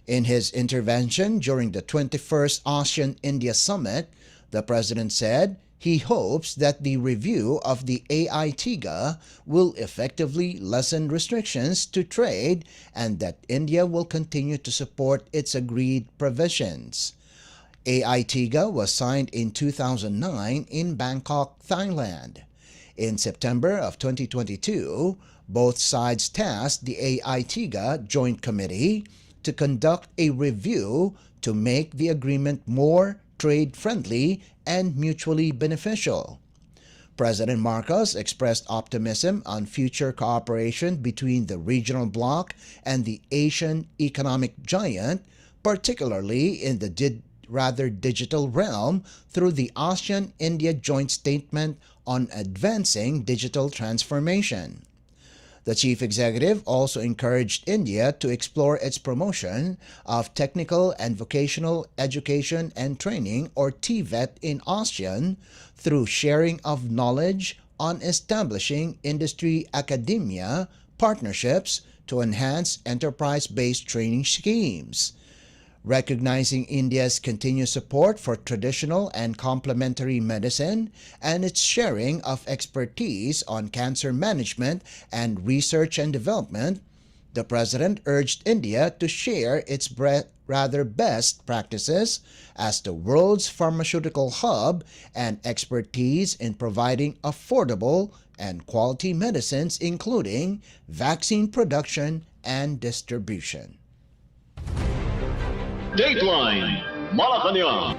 B: In his intervention during the 21st ASEAN-India Summit, the President said he hopes that the review of the AITGA will effectively lessen restrictions to trade and that India will continue to support its agreed provisions. AITGA was signed in 2009 in Bangkok, Thailand. In September of 2022, both sides tasked the AITGA Joint Committee to conduct a review to make the agreement more trade-friendly and mutually beneficial. President Marcos expressed optimism on future cooperation between the regional bloc and the Asian economic giant, particularly in the rather digital realm through the ASEAN-India Joint Statement on Advancing Digital Transformation. The chief executive also encouraged India to explore its promotion of technical and vocational education and training, or TVET, in ASEAN through sharing of knowledge on establishing industry-academia partnerships to enhance enterprise-based training schemes. Recognizing India's continued support for traditional and complementary medicine and its sharing of expertise on cancer management and research and development, the President urged India to share its best practices as the world's pharmaceutical hub and expertise in providing affordable and quality medicines, including vaccine production and distribution.
A: Dateline Malacañang.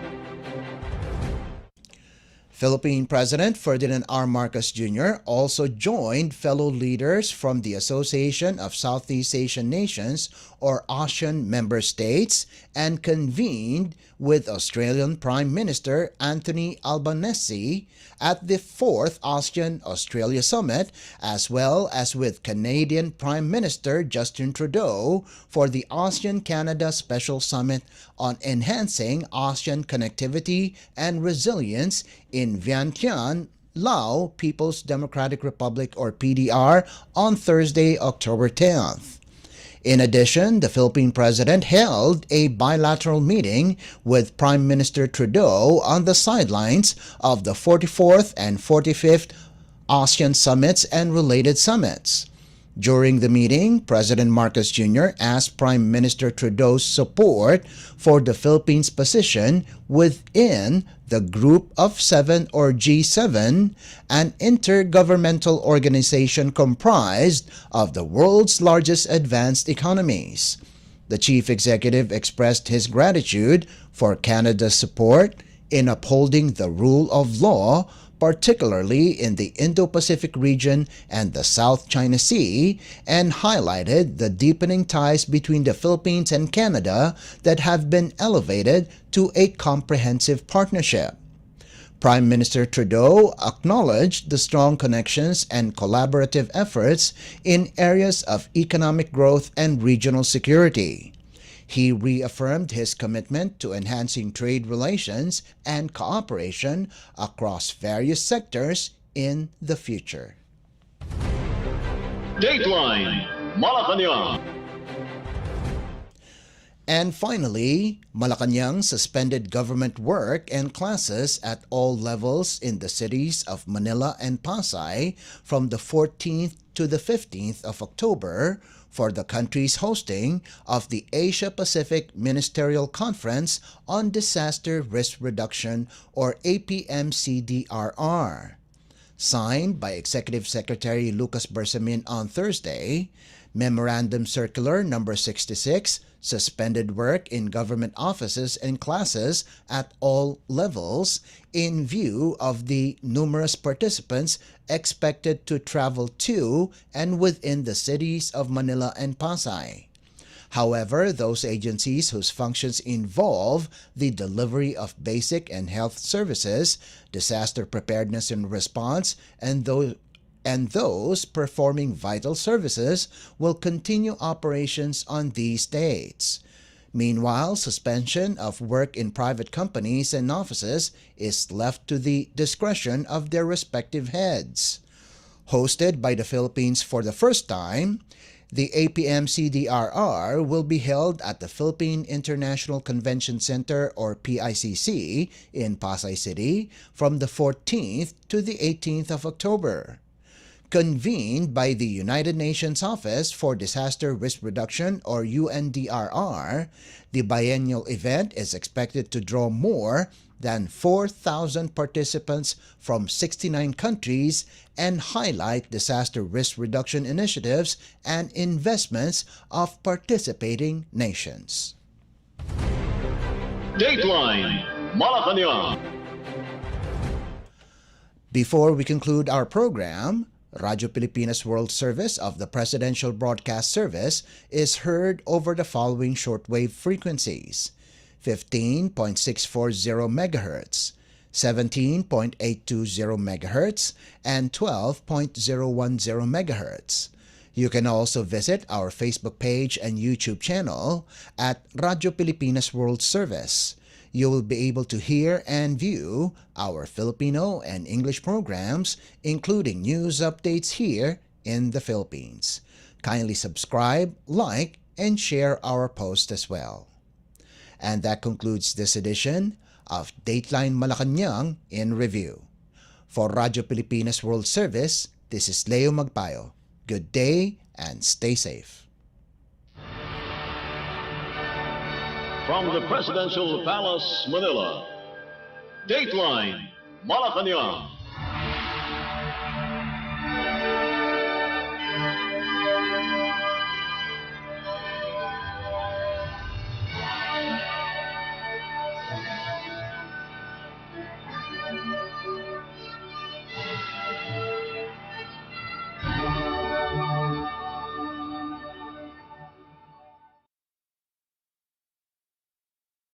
B: Philippine President Ferdinand R. Marcos Jr. also joined fellow leaders from the Association of Southeast Asian Nations, or ASEAN member states, and convened with Australian Prime Minister Anthony Albanese at the 4th ASEAN-Australia Summit, as well as with Canadian Prime Minister Justin Trudeau for the ASEAN-Canada Special Summit on Enhancing ASEAN Connectivity and Resilience in Vientiane, Lao People's Democratic Republic, or PDR, on Thursday, October 10th. In addition, the Philippine President held a bilateral meeting with Prime Minister Trudeau on the sidelines of the 44th and 45th ASEAN Summits and related summits. During the meeting, President Marcos Jr. asked Prime Minister Trudeau's support for the Philippines' position within the Group of Seven, or G7, an intergovernmental organization comprised of the world's largest advanced economies. The chief executive expressed his gratitude for Canada's support in upholding the rule of law, particularly in the Indo-Pacific region and the South China Sea, and highlighted the deepening ties between the Philippines and Canada that have been elevated to a comprehensive partnership. Prime Minister Trudeau acknowledged the strong connections and collaborative efforts in areas of economic growth and regional security. He reaffirmed his commitment to enhancing trade relations and cooperation across various sectors in the future.
A: Dateline Malacañang.
B: And finally, Malacañang suspended government work and classes at all levels in the cities of Manila and Pasay from the 14th to the 15th of October for the country's hosting of the Asia-Pacific Ministerial Conference on Disaster Risk Reduction, or APM-CDRR. Signed by Executive Secretary Lucas Bersamin on Thursday, Memorandum Circular Number 66 suspended work in government offices and classes at all levels in view of the numerous participants expected to travel to and within the cities of Manila and Pasay. However, those agencies whose functions involve the delivery of basic and health services, disaster preparedness and response, and those performing vital services will continue operations on these dates. Meanwhile, suspension of work in private companies and offices is left to the discretion of their respective heads. Hosted by the Philippines for the first time, the APM-CDRR will be held at the Philippine International Convention Center, or PICC, in Pasay City from the 14th to the 18th of October. Convened by the United Nations Office for Disaster Risk Reduction, or UNDRR, the biennial event is expected to draw more than 4,000 participants from 69 countries and highlight disaster risk reduction initiatives and investments of participating nations.
A: Dateline Malacañang.
B: Before we conclude our program, Radyo Pilipinas World Service of the Presidential Broadcast Service is heard over the following shortwave frequencies: 15.640 MHz, 17.820 MHz, and 12.010 MHz. You can also visit our Facebook page and YouTube channel at Radyo Pilipinas World Service. You will be able to hear and view our Filipino and English programs, including news updates here in the Philippines. Kindly subscribe, like, and share our post as well. And that concludes this edition of Dateline Malacañang in Review. For Radyo Pilipinas World Service, this is Leo Magpayo. Good day and stay safe.
A: From the Presidential Palace, Manila, Dateline Malacañang.